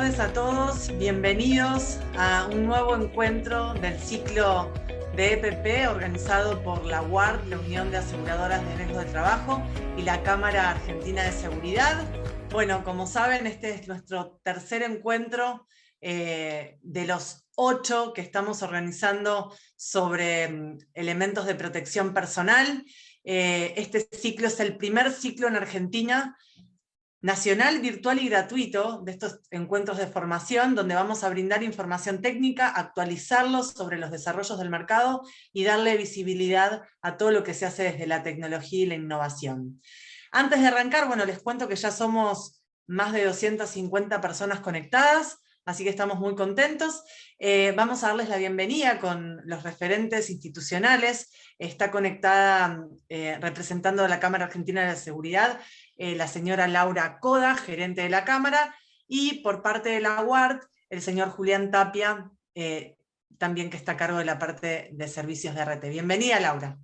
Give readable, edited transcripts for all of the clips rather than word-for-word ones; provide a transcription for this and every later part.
tardes a todos, bienvenidos a un nuevo encuentro del ciclo de EPP organizado por la UART, la Unión de Aseguradoras de Riesgo de Trabajo, y la Cámara Argentina de Seguridad. Bueno, como saben, este es nuestro tercer encuentro de los 8 que estamos organizando sobre elementos de protección personal. Este ciclo es el primer ciclo en Argentina nacional, virtual y gratuito de estos encuentros de formación, donde vamos a brindar información técnica, actualizarlos sobre los desarrollos del mercado y darle visibilidad a todo lo que se hace desde la tecnología y la innovación. Antes de arrancar, bueno, les cuento que ya somos más de 250 personas conectadas, así que estamos muy contentos. Vamos a darles la bienvenida con los referentes institucionales. Está conectada representando a la Cámara Argentina de la Seguridad, la señora Laura Coda, gerente de la Cámara, y por parte de la UART, el señor Julián Tapia, también que está a cargo de la parte de servicios de RT. Bienvenida, Laura.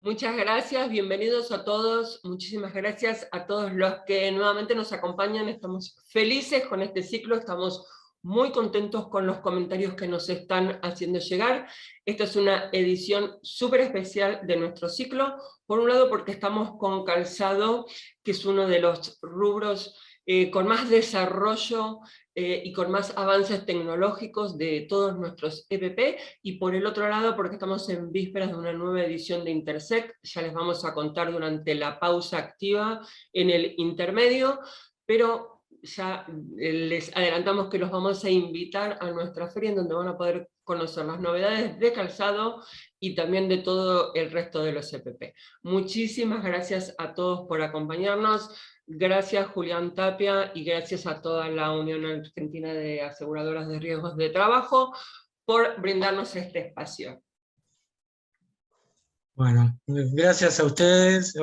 Muchas gracias, bienvenidos a todos, muchísimas gracias a todos los que nuevamente nos acompañan. Estamos felices con este ciclo, estamos muy contentos con los comentarios que nos están haciendo llegar. Esta es una edición súper especial de nuestro ciclo, por un lado porque estamos con calzado, que es uno de los rubros con más desarrollo y con más avances tecnológicos de todos nuestros EPP, y por el otro lado porque estamos en vísperas de una nueva edición de Intersec. Ya les vamos a contar durante la pausa activa en el intermedio, pero ya les adelantamos que los vamos a invitar a nuestra feria, en donde van a poder conocer las novedades de calzado y también de todo el resto de los EPP. Muchísimas gracias a todos por acompañarnos. Gracias, Julián Tapia, y gracias a toda la Unión Argentina de Aseguradoras de Riesgos de Trabajo por brindarnos este espacio. Bueno, gracias a ustedes.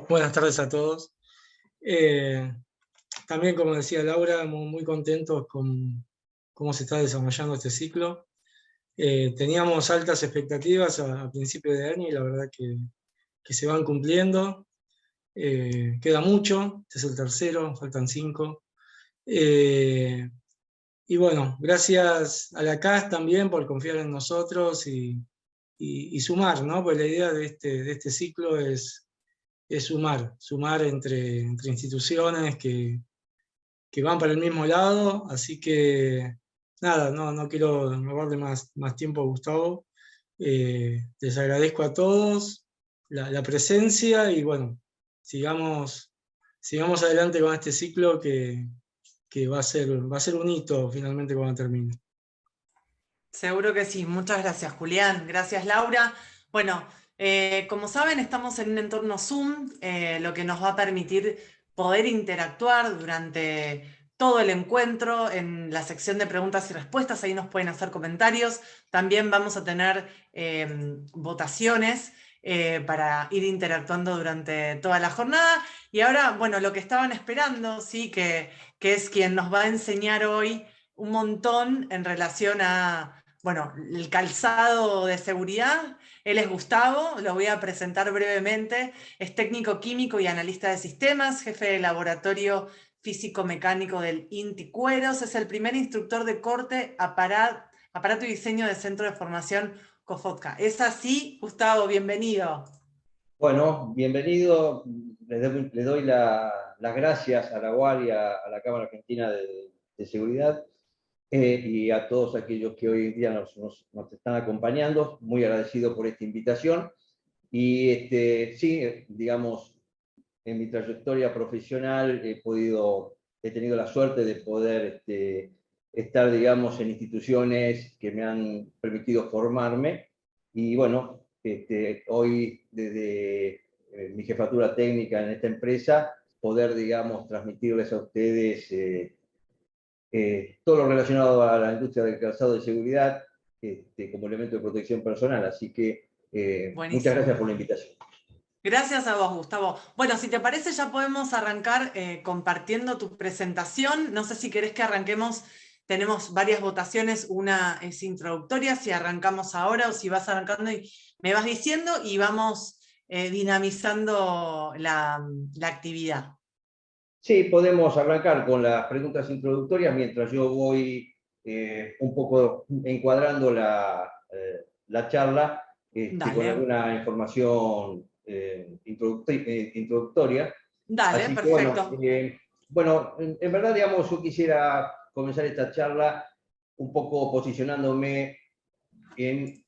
Buenas tardes a todos. También, como decía Laura, muy contentos con cómo se está desarrollando este ciclo. Teníamos altas expectativas a principio de año y la verdad que se van cumpliendo. Queda mucho, este es el tercero, faltan 5. Y bueno, gracias a la CAS también por confiar en nosotros y sumar, ¿no? Pues la idea de este ciclo es sumar entre instituciones que van para el mismo lado, así que nada, no quiero robarle más tiempo a Gustavo. Les agradezco a todos la presencia y bueno, sigamos adelante con este ciclo que va a ser un hito finalmente cuando termine. Seguro que sí. Muchas gracias, Julián. Gracias, Laura. Bueno, como saben, estamos en un entorno Zoom, lo que nos va a permitir poder interactuar durante todo el encuentro en la sección de preguntas y respuestas. Ahí nos pueden hacer comentarios. También vamos a tener votaciones para ir interactuando durante toda la jornada. Y ahora, bueno, lo que estaban esperando, ¿sí? que es quien nos va a enseñar hoy un montón en relación a, bueno, el calzado de seguridad. Él es Gustavo, lo voy a presentar brevemente. Es técnico químico y analista de sistemas, jefe de laboratorio físico-mecánico del INTI Cueros. Es el primer instructor de corte, aparato y diseño del Centro de Formación COFOTCA. ¿Es así, Gustavo? Bienvenido. Bueno, bienvenido. Le doy las gracias a la UAR y a la Cámara Argentina de Seguridad y a todos aquellos que hoy en día nos están acompañando. Muy agradecido por esta invitación. Y sí, digamos, en mi trayectoria profesional he tenido la suerte de poder estar, digamos, en instituciones que me han permitido formarme. Y bueno, hoy desde mi jefatura técnica en esta empresa, poder, digamos, transmitirles a ustedes todo lo relacionado a la industria del calzado de seguridad como elemento de protección personal. Así que muchas gracias por la invitación. Gracias a vos, Gustavo. Bueno, si te parece, ya podemos arrancar compartiendo tu presentación. No sé si querés que arranquemos. Tenemos varias votaciones, una es introductoria, si arrancamos ahora o si vas arrancando y me vas diciendo y vamos dinamizando la actividad. Sí, podemos arrancar con las preguntas introductorias mientras yo voy un poco encuadrando la charla con Dale, alguna información introductoria. dale, Así que bueno, perfecto. en verdad, digamos, yo quisiera comenzar esta charla un poco posicionándome en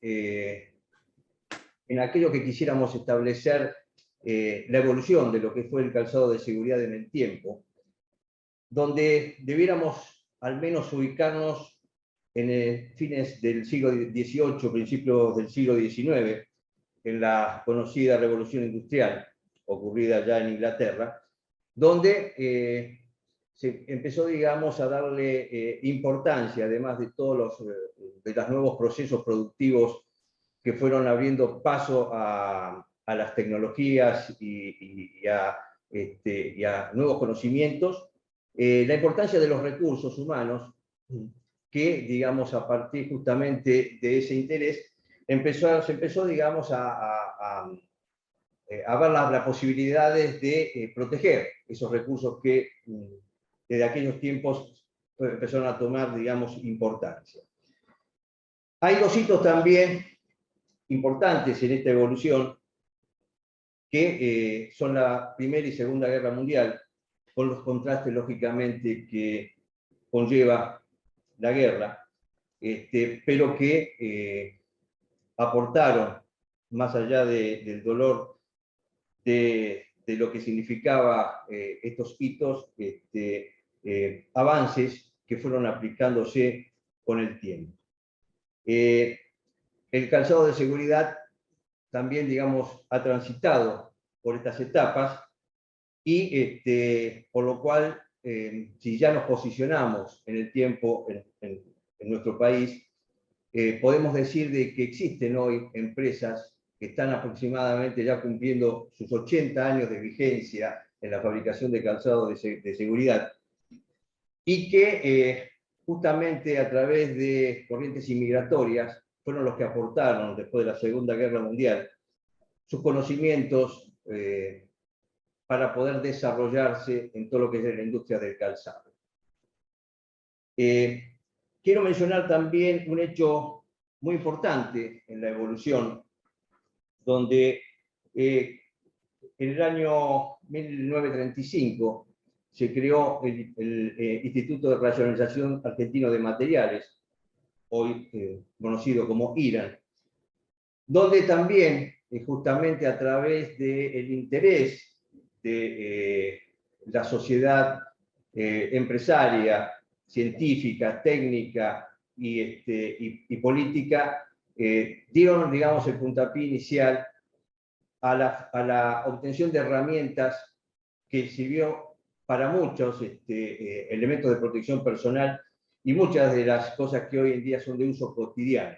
aquello que quisiéramos establecer la evolución de lo que fue el calzado de seguridad en el tiempo, donde debiéramos al menos ubicarnos en fines del siglo XVIII, principios del siglo XIX, en la conocida Revolución Industrial, ocurrida ya en Inglaterra, donde se empezó, digamos, a darle importancia, además de todos los nuevos procesos productivos que fueron abriendo paso a las tecnologías y a nuevos conocimientos, la importancia de los recursos humanos, que, digamos, a partir justamente de ese interés, se empezó, digamos, a ver las posibilidades de proteger esos recursos que desde aquellos tiempos empezaron a tomar, digamos, importancia. Hay dos hitos también importantes en esta evolución, que son la Primera y Segunda Guerra Mundial, con los contrastes, lógicamente, que conlleva la guerra, pero que aportaron, más allá del dolor de lo que significaba estos hitos, avances que fueron aplicándose con el tiempo. El calzado de seguridad también, digamos, ha transitado por estas etapas y por lo cual, si ya nos posicionamos en el tiempo en nuestro país, podemos decir de que existen hoy empresas que están aproximadamente ya cumpliendo sus 80 años de vigencia en la fabricación de calzado de seguridad y que justamente a través de corrientes inmigratorias fueron los que aportaron, después de la Segunda Guerra Mundial, sus conocimientos para poder desarrollarse en todo lo que es la industria del calzado. Quiero mencionar también un hecho muy importante en la evolución, donde en el año 1935 se creó el Instituto de Racionalización Argentino de Materiales, hoy conocido como IRAN, donde también, justamente a través del interés de la sociedad empresaria, científica, técnica y política, dieron, digamos, el puntapié inicial a la obtención de herramientas que sirvió para muchos elementos de protección personal y muchas de las cosas que hoy en día son de uso cotidiano.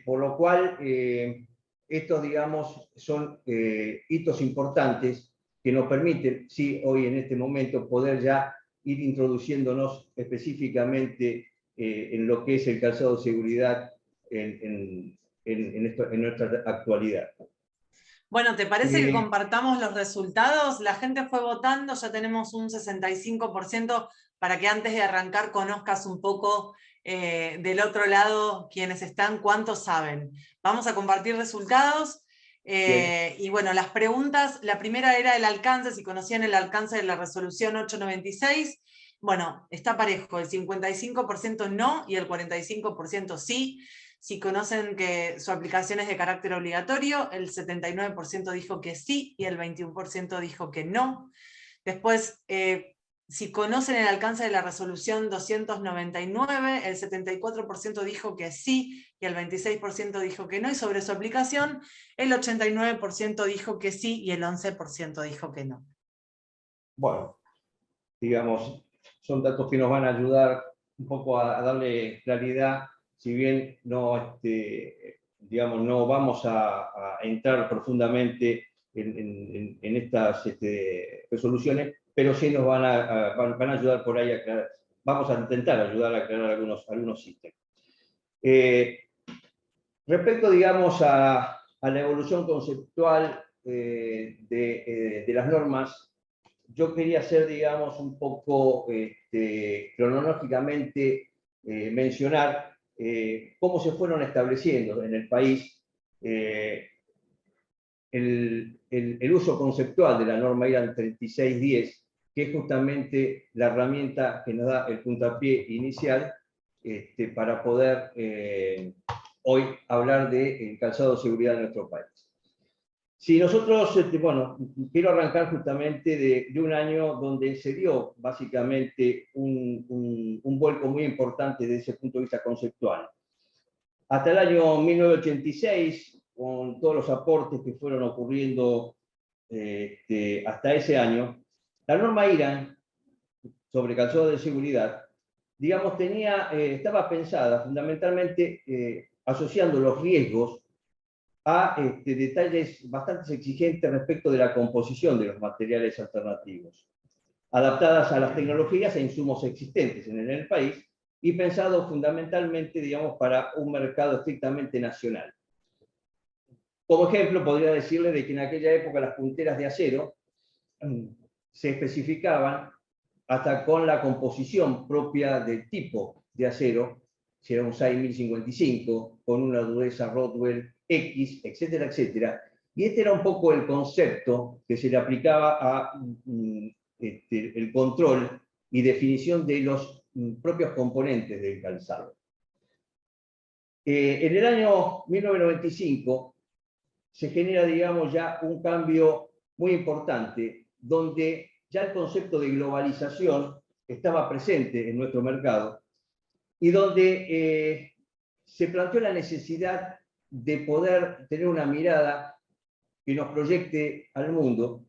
Por lo cual, estos, digamos, son hitos importantes que nos permiten, sí, hoy en este momento, poder ya ir introduciéndonos específicamente en lo que es el calzado de seguridad en nuestra actualidad. Bueno, ¿te parece que compartamos los resultados? La gente fue votando, ya tenemos un 65% para que antes de arrancar conozcas un poco del otro lado quienes están, cuántos saben. Vamos a compartir resultados. Y bueno, las preguntas, la primera era el alcance, si conocían el alcance de la resolución 896. Bueno, está parejo, el 55% no y el 45% sí. Si conocen que su aplicación es de carácter obligatorio, el 79% dijo que sí y el 21% dijo que no. Después, si conocen el alcance de la resolución 299, el 74% dijo que sí y el 26% dijo que no. Y sobre su aplicación, el 89% dijo que sí y el 11% dijo que no. Bueno, digamos, son datos que nos van a ayudar un poco a darle claridad, si bien no, digamos, no vamos a entrar profundamente en estas resoluciones, pero sí nos van a ayudar por ahí a aclarar. Vamos a intentar ayudar a aclarar algunos ítems. Respecto, digamos, a la evolución conceptual de las normas yo quería hacer, digamos, un poco cronológicamente mencionar cómo se fueron estableciendo en el país el uso conceptual de la norma IRAN 3610, que es justamente la herramienta que nos da el puntapié inicial para poder hoy hablar del calzado de seguridad en nuestro país. Si nosotros, bueno, quiero arrancar justamente de un año donde se dio básicamente un vuelco muy importante desde ese punto de vista conceptual. Hasta el año 1986, con todos los aportes que fueron ocurriendo hasta ese año, la norma IRAN sobre calzado de seguridad, digamos, estaba pensada fundamentalmente asociando los riesgos a detalles bastante exigentes respecto de la composición de los materiales alternativos, adaptadas a las tecnologías e insumos existentes en el país y pensado fundamentalmente, digamos, para un mercado estrictamente nacional. Como ejemplo, podría decirle de que en aquella época las punteras de acero se especificaban hasta con la composición propia del tipo de acero, si era un 6055, con una dureza Rodwell X, etcétera, etcétera. Y este era un poco el concepto que se le aplicaba a el control y definición de los propios componentes del calzado. En el año 1995 se genera, digamos, ya un cambio muy importante, donde ya el concepto de globalización estaba presente en nuestro mercado y donde se planteó la necesidad de poder tener una mirada que nos proyecte al mundo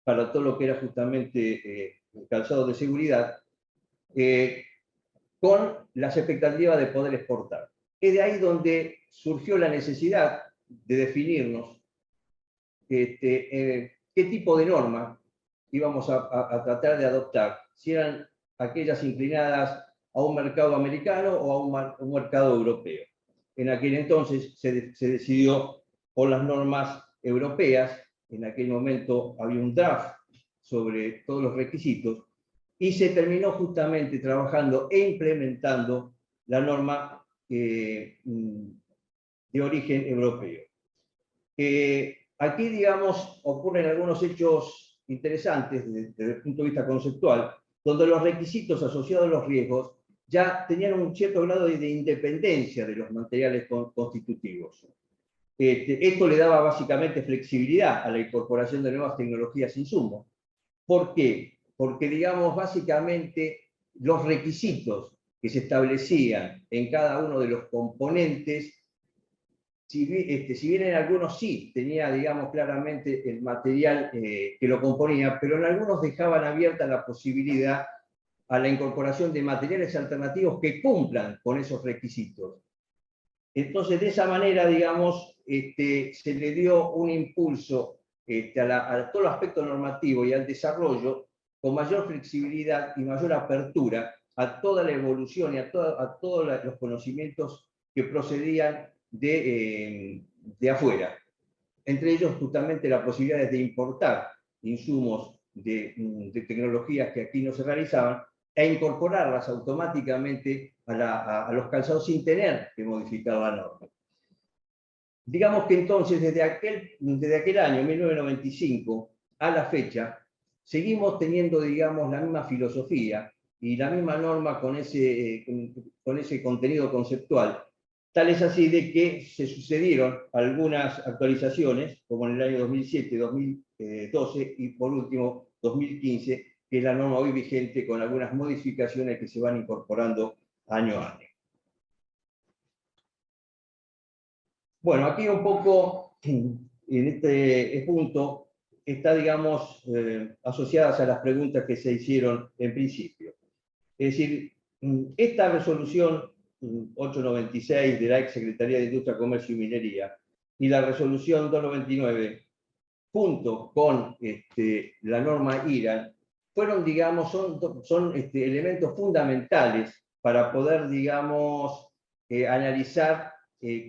para todo lo que era justamente el calzado de seguridad, con las expectativas de poder exportar. Es de ahí donde surgió la necesidad de definirnos qué tipo de norma íbamos a tratar de adoptar, si eran aquellas inclinadas a un mercado americano o a un mercado europeo. En aquel entonces se decidió por las normas europeas, en aquel momento había un draft sobre todos los requisitos, y se terminó justamente trabajando e implementando la norma de origen europeo. Aquí, digamos, ocurren algunos hechos interesantes desde el punto de vista conceptual, donde los requisitos asociados a los riesgos ya tenían un cierto grado de independencia de los materiales constitutivos. Esto le daba básicamente flexibilidad a la incorporación de nuevas tecnologías e insumos. ¿Por qué? Porque, digamos, básicamente los requisitos que se establecían en cada uno de los componentes, si bien en algunos sí tenía, digamos, claramente el material que lo componía, pero en algunos dejaban abierta la posibilidad a la incorporación de materiales alternativos que cumplan con esos requisitos. Entonces, de esa manera, digamos, se le dio un impulso a todo el aspecto normativo y al desarrollo con mayor flexibilidad y mayor apertura a toda la evolución y a todos los conocimientos que procedían de afuera. Entre ellos, justamente, la posibilidad de importar insumos de tecnologías que aquí no se realizaban e incorporarlas automáticamente a los calzados sin tener que modificar la norma. Digamos que entonces, desde aquel año, 1995, a la fecha, seguimos teniendo, digamos, la misma filosofía y la misma norma con ese contenido conceptual. Tal es así de que se sucedieron algunas actualizaciones, como en el año 2007, 2012 y por último 2015, que es la norma hoy vigente con algunas modificaciones que se van incorporando año a año. Bueno, aquí un poco, en este punto, está, digamos, asociadas a las preguntas que se hicieron en principio. Es decir, esta resolución 896 de la ex Secretaría de Industria, Comercio y Minería y la resolución 299, junto con la norma IRAN, fueron, digamos, son elementos fundamentales para poder, digamos, analizar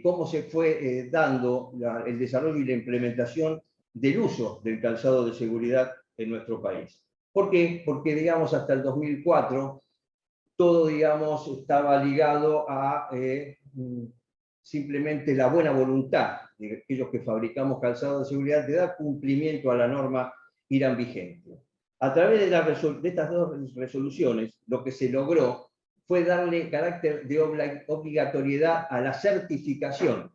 cómo se fue dando el desarrollo y la implementación del uso del calzado de seguridad en nuestro país. ¿Por qué? Porque, digamos, hasta el 2004, todo, digamos, estaba ligado a simplemente la buena voluntad de aquellos que fabricamos calzado de seguridad de dar cumplimiento a la norma IRAN vigente. A través de estas dos resoluciones, lo que se logró fue darle carácter de obligatoriedad a la certificación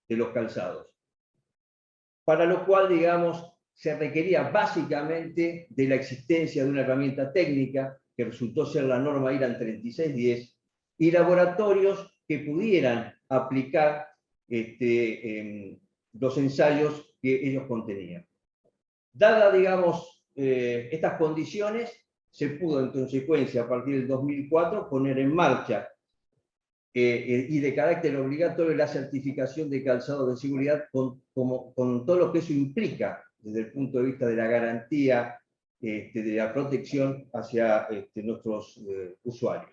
de los calzados, para lo cual, digamos, se requería básicamente de la existencia de una herramienta técnica, que resultó ser la norma IRAN 3610, y laboratorios que pudieran aplicar los ensayos que ellos contenían. Dada, digamos, estas condiciones, se pudo en consecuencia, a partir del 2004, poner en marcha y de carácter obligatorio la certificación de calzado de seguridad con todo lo que eso implica desde el punto de vista de la garantía, de la protección hacia nuestros usuarios.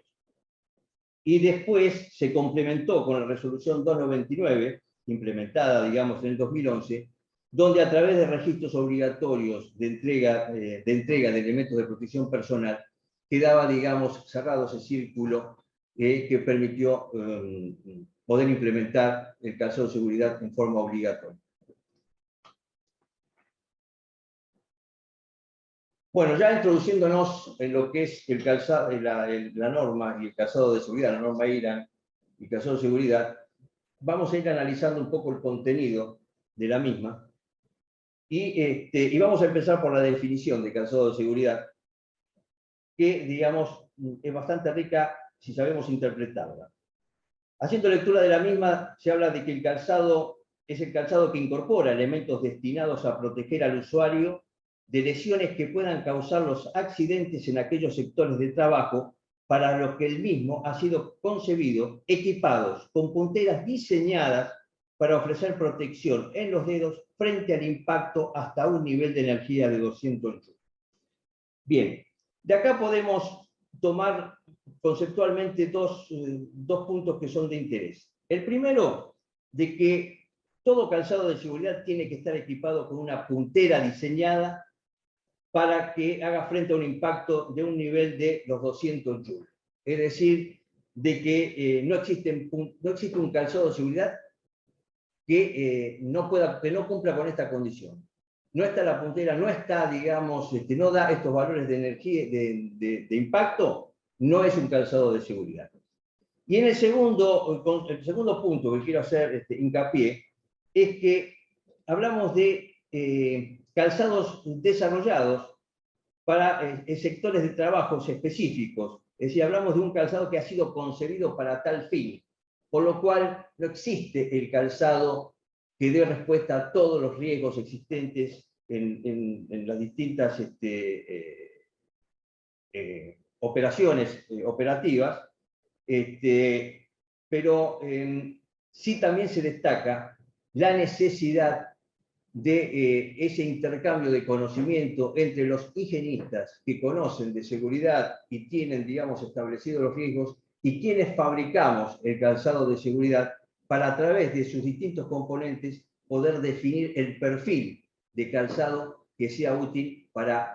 Y después se complementó con la resolución 299, implementada, digamos, en el 2011, donde a través de registros obligatorios de entrega de elementos de protección personal, quedaba, digamos, cerrado ese círculo que permitió poder implementar el calzado de seguridad en forma obligatoria. Bueno, ya introduciéndonos en lo que es el calzado, la norma y el calzado de seguridad, la norma IRAN y el calzado de seguridad, vamos a ir analizando un poco el contenido de la misma y vamos a empezar por la definición de calzado de seguridad, que, digamos, es bastante rica si sabemos interpretarla. Haciendo lectura de la misma, se habla de que el calzado es el calzado que incorpora elementos destinados a proteger al usuario de lesiones que puedan causar los accidentes en aquellos sectores de trabajo para los que el mismo ha sido concebido, equipados con punteras diseñadas para ofrecer protección en los dedos frente al impacto hasta un nivel de energía de 200 joules. Bien, de acá podemos tomar conceptualmente dos puntos que son de interés. El primero, de que todo calzado de seguridad tiene que estar equipado con una puntera diseñada para que haga frente a un impacto de un nivel de los 200 joules. Es decir, de que no existe un calzado de seguridad que no cumpla con esta condición. No está la puntera, no está, digamos, no da estos valores de energía, de impacto, no es un calzado de seguridad. Y en el segundo punto que quiero hacer hincapié es que hablamos de calzados desarrollados para sectores de trabajos específicos. Es decir, hablamos de un calzado que ha sido concebido para tal fin, por lo cual no existe el calzado que dé respuesta a todos los riesgos existentes en las distintas operaciones operativas, pero sí también se destaca la necesidad de ese intercambio de conocimiento entre los higienistas que conocen de seguridad y tienen, digamos, establecidos los riesgos, y quienes fabricamos el calzado de seguridad para, a través de sus distintos componentes, poder definir el perfil de calzado que sea útil para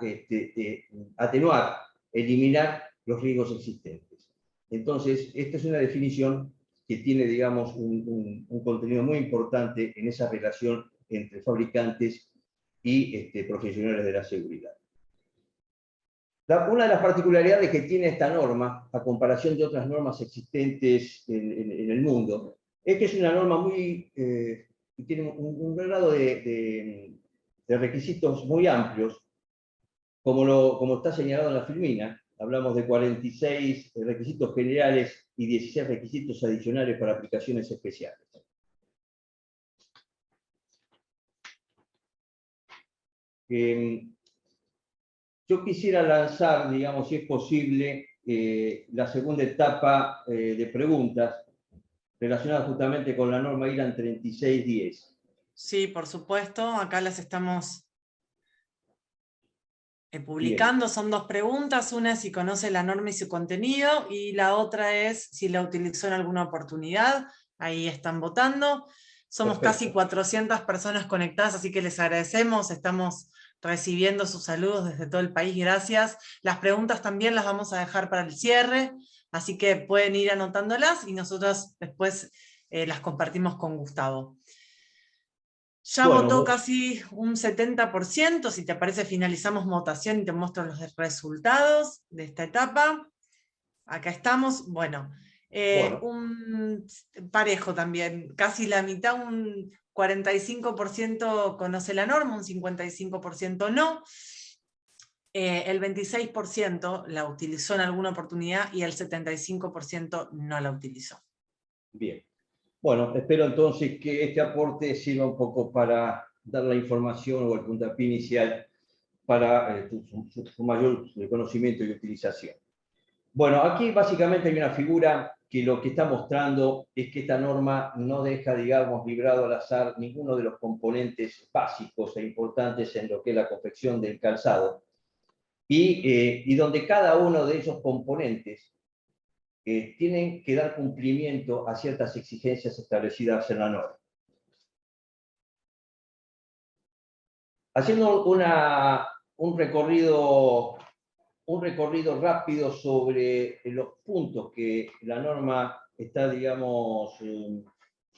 atenuar, eliminar los riesgos existentes. Entonces, esta es una definición que tiene, digamos, un contenido muy importante en esa relación entre fabricantes y profesionales de la seguridad. Una de las particularidades que tiene esta norma, a comparación de otras normas existentes en el mundo, es que es una norma que tiene un grado de requisitos muy amplios, como está señalado en la filmina. Hablamos de 46 requisitos generales y 16 requisitos adicionales para aplicaciones especiales. Yo quisiera lanzar, digamos, si es posible, la segunda etapa de preguntas relacionadas justamente con la norma IRAN 3610. Sí, por supuesto, acá las estamos publicando. Bien. Son dos preguntas, una es si conoce la norma y su contenido, y la otra es si la utilizó en alguna oportunidad. Ahí están votando. Somos Perfecto. casi 400 personas conectadas, así que les agradecemos, estamos recibiendo sus saludos desde todo el país, gracias. Las preguntas también las vamos a dejar para el cierre, así que pueden ir anotándolas y nosotros después las compartimos con Gustavo. Ya votó casi un 70%, si te parece finalizamos votación y te muestro los resultados de esta etapa. Acá estamos, bueno. Un parejo también, casi la mitad, un 45% conoce la norma, un 55% no. El 26% la utilizó en alguna oportunidad y el 75% no la utilizó. Bien. Bueno, espero entonces que este aporte sirva un poco para dar la información o el puntapié inicial para su mayor conocimiento y utilización. Bueno, aquí básicamente hay una figura que lo que está mostrando es que esta norma no deja, digamos, librado al azar ninguno de los componentes básicos e importantes en lo que es la confección del calzado, y donde cada uno de esos componentes tienen que dar cumplimiento a ciertas exigencias establecidas en la norma. Haciendo un recorrido rápido sobre los puntos que la norma está, digamos,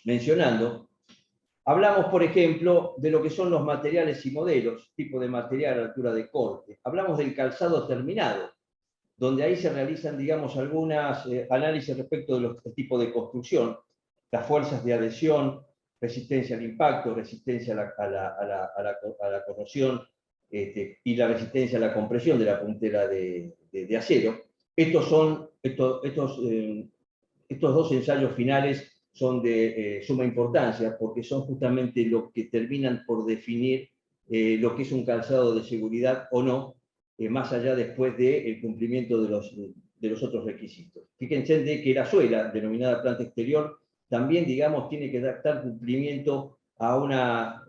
mencionando, hablamos, por ejemplo, de lo que son los materiales y modelos, tipo de material, altura de corte. Hablamos del calzado terminado, donde ahí se realizan, digamos, algunas análisis respecto del tipo de construcción, las fuerzas de adhesión, resistencia al impacto, resistencia a la corrosión, y la resistencia a la compresión de la puntera de acero. Estos dos ensayos finales son de suma importancia porque son justamente lo que terminan por definir lo que es un calzado de seguridad o no, más allá después del cumplimiento de los otros requisitos. Fíjense de que la suela, denominada planta exterior, también, digamos, tiene que dar cumplimiento a una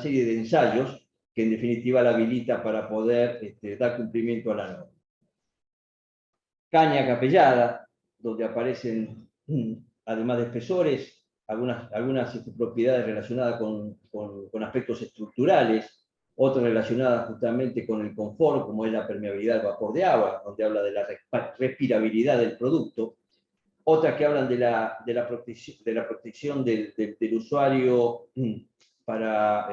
serie de ensayos que en definitiva la habilita para poder dar cumplimiento a la norma. Caña capellada, donde aparecen, además de espesores, algunas propiedades relacionadas con aspectos estructurales, otras relacionadas justamente con el confort, como es la permeabilidad al vapor de agua, donde habla de la respirabilidad del producto, otras que hablan de la protección del usuario para,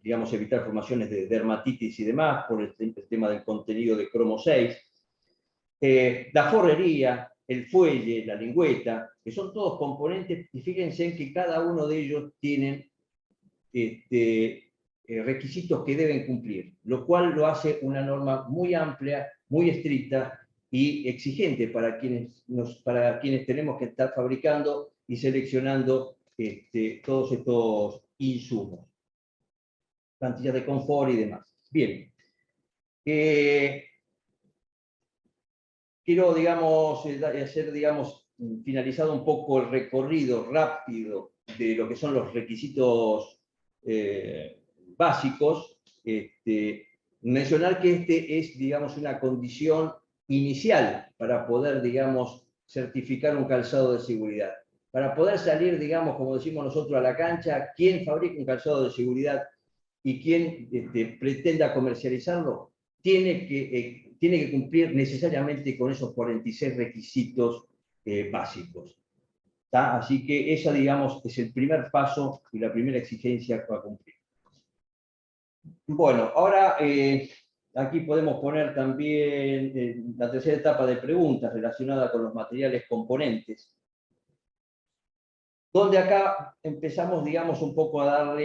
digamos, evitar formaciones de dermatitis y demás, por el tema del contenido de cromo 6, la forrería, el fuelle, la lingüeta, que son todos componentes, y fíjense en que cada uno de ellos tienen requisitos que deben cumplir, lo cual lo hace una norma muy amplia, muy estricta y exigente para quienes tenemos que estar fabricando y seleccionando todos estos insumos, plantillas de confort y demás. Bien. Quiero, digamos, hacer, digamos, finalizado un poco el recorrido rápido de lo que son los requisitos básicos, mencionar que es, digamos, una condición inicial para poder, digamos, certificar un calzado de seguridad. Para poder salir, digamos, como decimos nosotros, a la cancha, quien fabrica un calzado de seguridad y quien pretenda comercializarlo, tiene que cumplir necesariamente con esos 46 requisitos básicos. ¿Tá? Así que esa, digamos, es el primer paso y la primera exigencia a cumplir. Bueno, ahora aquí podemos poner también la tercera etapa de preguntas relacionada con los materiales componentes, donde acá empezamos, digamos, un poco a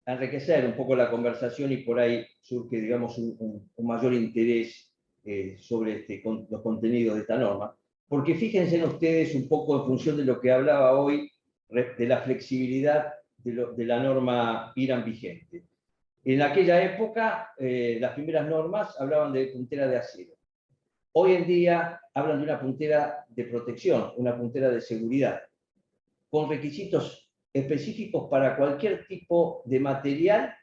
enriquecer un poco la conversación y por ahí surge, digamos, un mayor interés sobre los contenidos de esta norma. Porque fíjense en ustedes un poco en función de lo que hablaba hoy, de la flexibilidad de la norma IRAN vigente. En aquella época, las primeras normas hablaban de puntera de acero. Hoy en día hablan de una puntera de protección, una puntera de seguridad, con requisitos específicos para cualquier tipo de material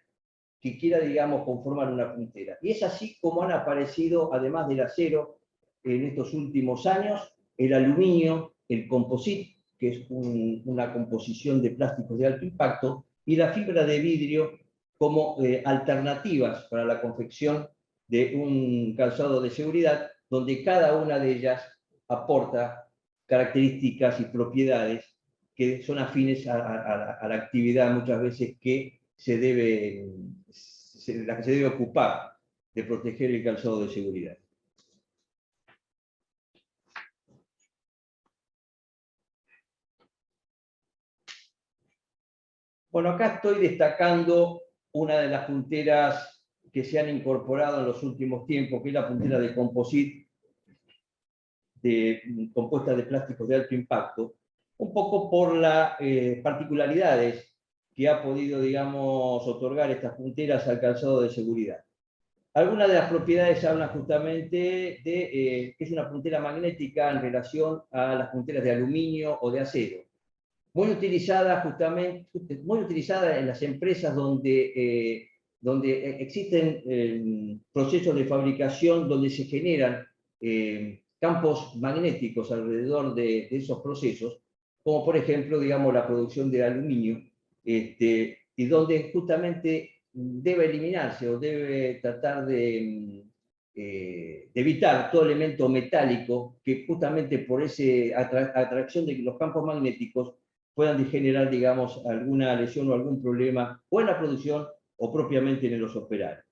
que quiera, digamos, conformar una puntera. Y es así como han aparecido, además del acero, en estos últimos años, el aluminio, el composite, que es una composición de plásticos de alto impacto, y la fibra de vidrio como alternativas para la confección de un calzado de seguridad, donde cada una de ellas aporta características y propiedades que son afines a la actividad muchas veces que la que se debe ocupar de proteger el calzado de seguridad. Bueno, acá estoy destacando una de las punteras que se han incorporado en los últimos tiempos, que es la puntera de composite, compuesta de plásticos de alto impacto, un poco por las particularidades que ha podido, digamos, otorgar estas punteras al calzado de seguridad. Algunas de las propiedades hablan justamente de que es una puntera magnética en relación a las punteras de aluminio o de acero. Muy utilizada justamente, muy utilizada en las empresas donde existen procesos de fabricación donde se generan campos magnéticos alrededor de esos procesos, como por ejemplo, digamos, la producción de aluminio, y donde justamente debe eliminarse o debe tratar de evitar todo elemento metálico que justamente por esa atracción de los campos magnéticos puedan generar, digamos, alguna lesión o algún problema o en la producción o propiamente en los operarios.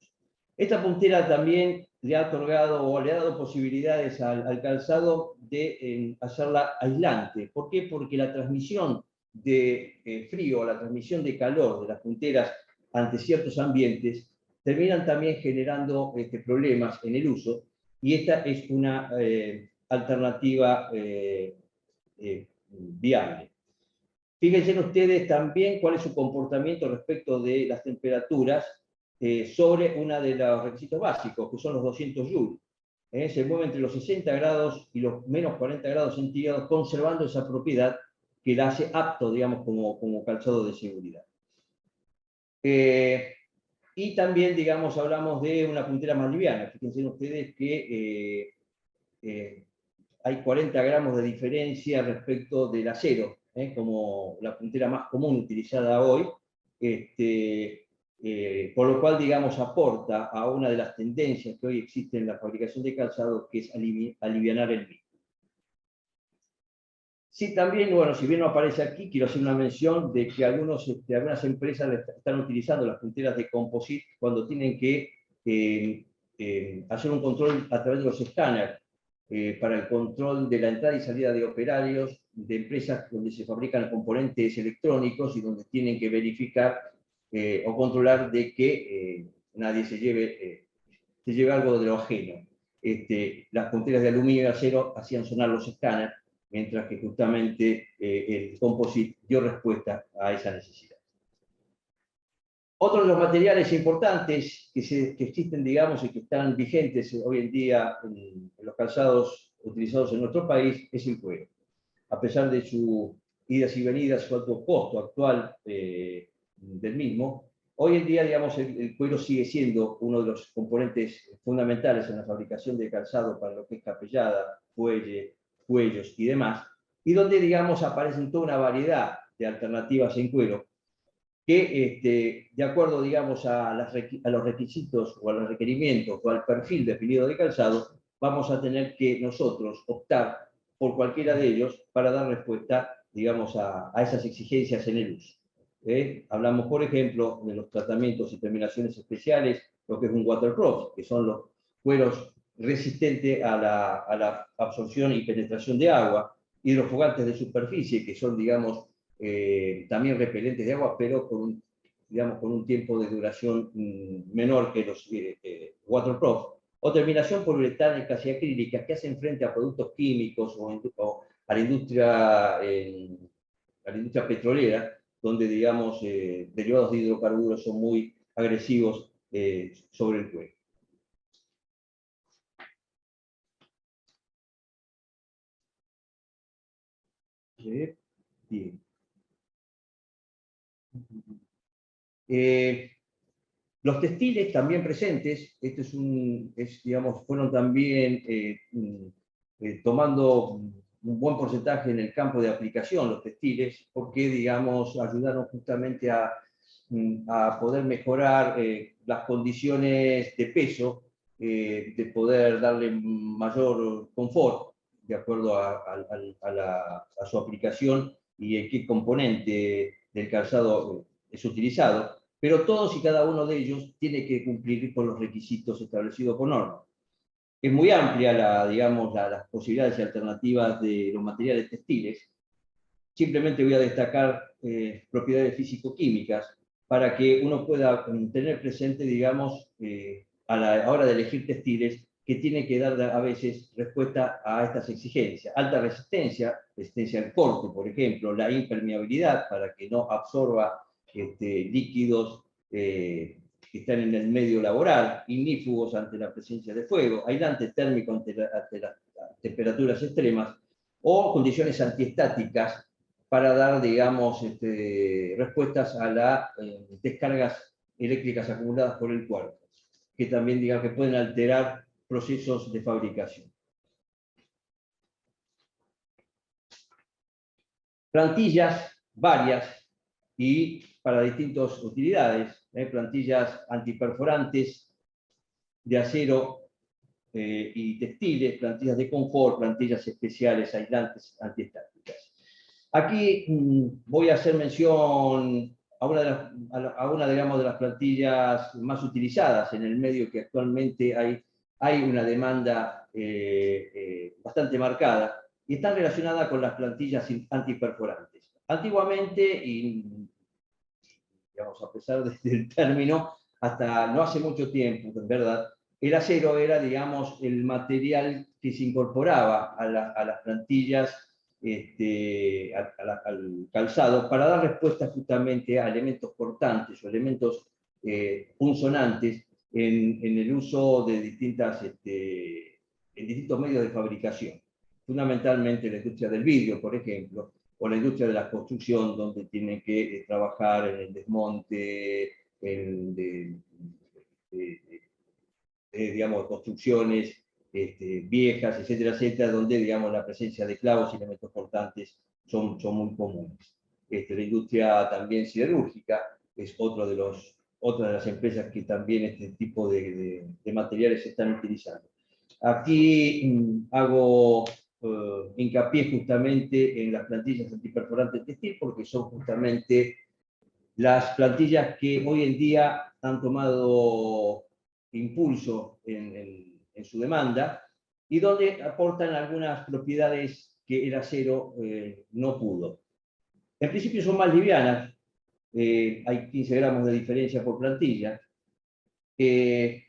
Esta puntera también le ha otorgado o le ha dado posibilidades al calzado de hacerla aislante. ¿Por qué? Porque la transmisión de frío, la transmisión de calor de las punteras ante ciertos ambientes terminan también generando problemas en el uso, y esta es una alternativa viable. Fíjense ustedes también cuál es su comportamiento respecto de las temperaturas sobre uno de los requisitos básicos, que son los 200 joules. Se mueve entre los 60 grados y los menos 40 grados centígrados, conservando esa propiedad que la hace apto, digamos, como calzado de seguridad. Y también, digamos, hablamos de una puntera más liviana. Fíjense ustedes que hay 40 gramos de diferencia respecto del acero, como la puntera más común utilizada hoy, por lo cual, digamos, aporta a una de las tendencias que hoy existen en la fabricación de calzado, que es alivianar el mismo. Sí, también, bueno, si bien no aparece aquí, quiero hacer una mención de que algunas empresas están utilizando las punteras de composite cuando tienen que hacer un control a través de los escáneres para el control de la entrada y salida de operarios de empresas donde se fabrican componentes electrónicos y donde tienen que verificar o controlar de que nadie se lleve algo de lo ajeno. Las punteras de aluminio y acero hacían sonar los escáneres, mientras que justamente el composite dio respuesta a esa necesidad. Otro de los materiales importantes que existen, digamos, y que están vigentes hoy en día en los calzados utilizados en nuestro país es el cuero. A pesar de sus idas y venidas, su alto costo actual del mismo, hoy en día, digamos, el cuero sigue siendo uno de los componentes fundamentales en la fabricación de calzado para lo que es capellada, cuellos y demás, y donde, digamos, aparecen toda una variedad de alternativas en cuero que, de acuerdo, digamos, a los requisitos o a los requerimientos o al perfil definido de calzado, vamos a tener que nosotros optar por cualquiera de ellos para dar respuesta, digamos, a esas exigencias en el uso. Hablamos, por ejemplo, de los tratamientos y terminaciones especiales, lo que es un waterproof, que son los cueros resistentes a la absorción y penetración de agua, hidrofugantes de superficie, que son, digamos, también repelentes de agua, pero con un tiempo de duración menor que los waterproof, o terminación poliuretánicas y acrílicas que hacen frente a productos químicos o a la industria petrolera, donde, digamos, derivados de hidrocarburos son muy agresivos sobre el cuero. Bien. Los textiles también presentes, digamos, fueron también tomando buen porcentaje en el campo de aplicación, los textiles, porque, digamos, ayudaron justamente a poder mejorar las condiciones de peso, de poder darle mayor confort, de acuerdo a su aplicación y en qué componente del calzado es utilizado, pero todos y cada uno de ellos tiene que cumplir con los requisitos establecidos por norma. Es muy amplia digamos, las posibilidades y alternativas de los materiales textiles. Simplemente voy a destacar propiedades físico-químicas para que uno pueda tener presente, digamos, a la hora de elegir textiles, que tiene que dar a veces respuesta a estas exigencias. Alta resistencia, resistencia al corte, por ejemplo, la impermeabilidad para que no absorba líquidos que están en el medio laboral, ignífugos ante la presencia de fuego, aislante térmico ante las temperaturas extremas, o condiciones antiestáticas para dar, digamos, respuestas a las descargas eléctricas acumuladas por el cuerpo, que también, digamos, que pueden alterar procesos de fabricación. Plantillas varias y para distintas utilidades, plantillas antiperforantes de acero y textiles, plantillas de confort, plantillas especiales, aislantes, antiestáticas. Aquí voy a hacer mención a una digamos, de las plantillas más utilizadas en el medio, que actualmente hay una demanda bastante marcada, y está relacionada con las plantillas antiperforantes. Antiguamente, y digamos, a pesar del término, hasta no hace mucho tiempo, en verdad, el acero era, digamos, el material que se incorporaba a las plantillas, al calzado, para dar respuesta justamente a elementos cortantes o elementos punzonantes en el uso de en distintos medios de fabricación. Fundamentalmente la industria del vidrio, por ejemplo, o la industria de la construcción, donde tienen que trabajar en el desmonte, digamos, construcciones viejas, etcétera, etcétera, donde, digamos, la presencia de clavos y elementos cortantes son muy comunes. La industria también siderúrgica es otra de las empresas que también este tipo de materiales se están utilizando. Aquí hago hincapié justamente en las plantillas antiperforantes textil, porque son justamente las plantillas que hoy en día han tomado impulso en su demanda y donde aportan algunas propiedades que el acero no pudo. En principio son más livianas, hay 15 gramos de diferencia por plantilla,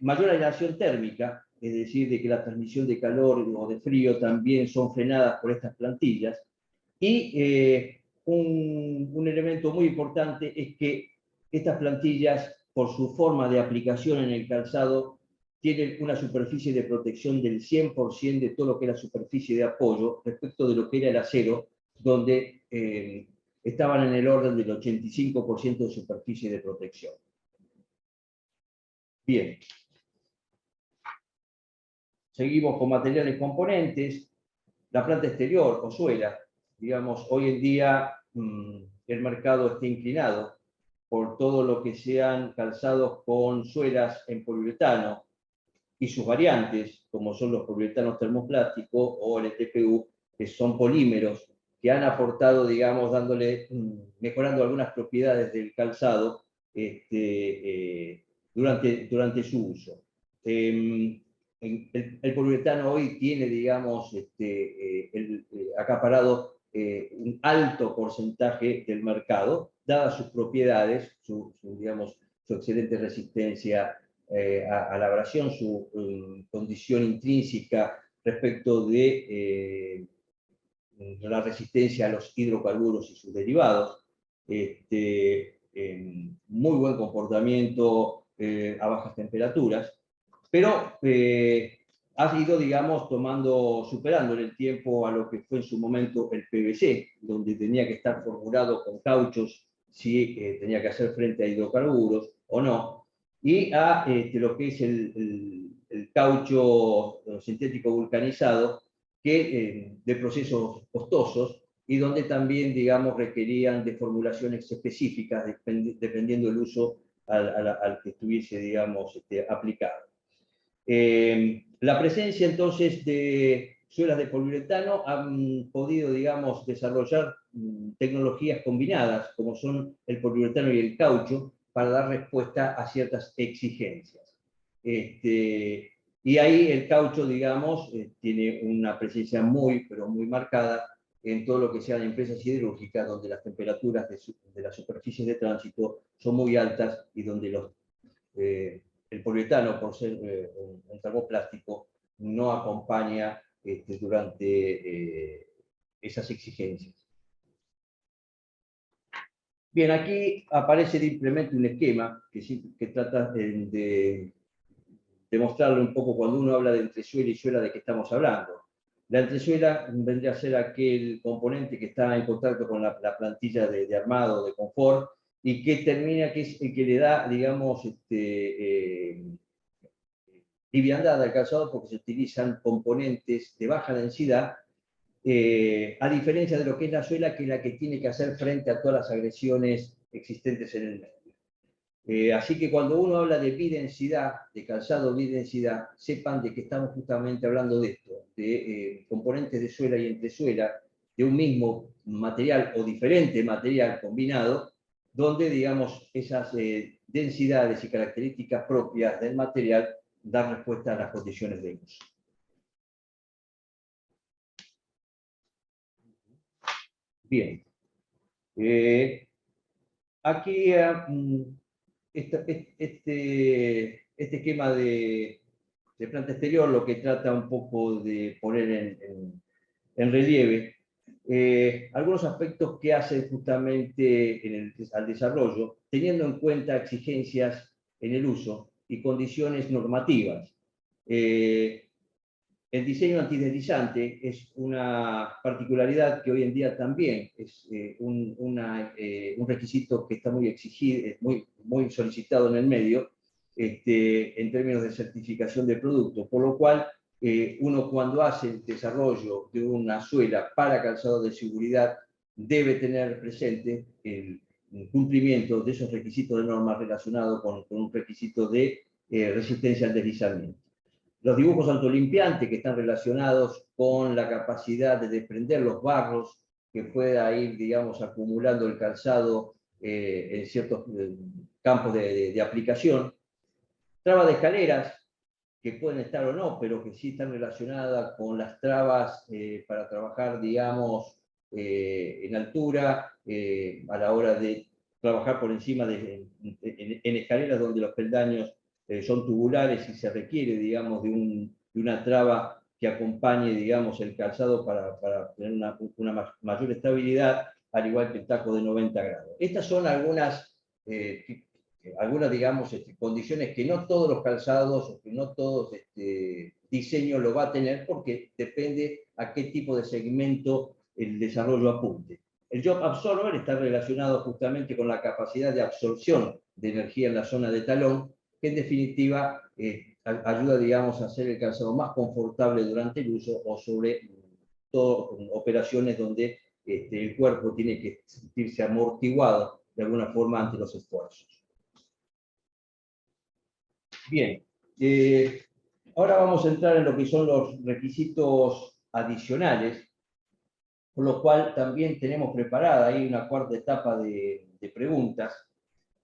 mayor aislación térmica, es decir, de que la transmisión de calor o de frío también son frenadas por estas plantillas, y un elemento muy importante es que estas plantillas, por su forma de aplicación en el calzado, tienen una superficie de protección del 100% de todo lo que era superficie de apoyo respecto de lo que era el acero, donde estaban en el orden del 85% de superficie de protección. Bien. Seguimos con materiales componentes. La planta exterior o suela, digamos, hoy en día el mercado está inclinado por todo lo que sean calzados con suelas en poliuretano y sus variantes, como son los poliuretanos termoplásticos o el TPU, que son polímeros que han aportado, digamos, mejorando algunas propiedades del calzado durante su uso. El poliuretano hoy tiene, digamos, acaparado un alto porcentaje del mercado, dadas sus propiedades, su excelente resistencia a la abrasión, su condición intrínseca respecto de la resistencia a los hidrocarburos y sus derivados, muy buen comportamiento a bajas temperaturas, pero ha ido, digamos, superando en el tiempo a lo que fue en su momento el PVC, donde tenía que estar formulado con cauchos si tenía que hacer frente a hidrocarburos o no, y a lo que es el caucho sintético vulcanizado, de procesos costosos, y donde también, digamos, requerían de formulaciones específicas dependiendo del uso al que estuviese, digamos, aplicado. La presencia entonces de suelas de poliuretano han podido, digamos, desarrollar tecnologías combinadas, como son el poliuretano y el caucho, para dar respuesta a ciertas exigencias. Y ahí el caucho, digamos, tiene una presencia muy, pero muy marcada en todo lo que sean empresas siderúrgicas, donde las temperaturas de las superficies de tránsito son muy altas y donde el poliuretano, por ser un termoplástico, no acompaña durante esas exigencias. Bien, aquí aparece simplemente un esquema que trata de mostrarle un poco cuando uno habla de entresuela y suela de qué estamos hablando. La entresuela vendría a ser aquel componente que está en contacto con la plantilla de armado, de confort, y que termina, que es el que le da, digamos, liviandad al calzado, porque se utilizan componentes de baja densidad, a diferencia de lo que es la suela, que es la que tiene que hacer frente a todas las agresiones existentes en el medio. Así que cuando uno habla de bidensidad, de calzado bidensidad, sepan de que estamos justamente hablando de esto, de componentes de suela y entresuela, de un mismo material o diferente material combinado, donde, digamos, esas densidades y características propias del material dan respuesta a las condiciones de uso. Bien. Aquí este esquema de planta exterior lo que trata un poco de poner en relieve algunos aspectos que hacen justamente al desarrollo, teniendo en cuenta exigencias en el uso y condiciones normativas. El diseño antideslizante es una particularidad que hoy en día también es un requisito que está muy exigido, muy solicitado en el medio, en términos de certificación de producto, por lo cual uno cuando hace el desarrollo de una suela para calzado de seguridad debe tener presente el cumplimiento de esos requisitos de normas relacionados con un requisito de resistencia al deslizamiento. Los dibujos autolimpiantes que están relacionados con la capacidad de desprender los barros que pueda ir, digamos, acumulando el calzado en ciertos campos de aplicación. Trabas de escaleras, que pueden estar o no, pero que sí están relacionadas con las trabas para trabajar, digamos, en altura, a la hora de trabajar por encima en escaleras donde los peldaños son tubulares y se requiere, digamos, de una traba que acompañe, digamos, el calzado para tener una mayor estabilidad, al igual que el taco de 90 grados. Estas son algunas, digamos, condiciones que no todos los calzados o que no todos diseño lo va a tener, porque depende a qué tipo de segmento el desarrollo apunte. El job absorber está relacionado justamente con la capacidad de absorción de energía en la zona de talón, que en definitiva ayuda, digamos, a hacer el calzado más confortable durante el uso o sobre todo operaciones donde el cuerpo tiene que sentirse amortiguado de alguna forma ante los esfuerzos. Bien, ahora vamos a entrar en lo que son los requisitos adicionales, por lo cual también tenemos preparada ahí una cuarta etapa de preguntas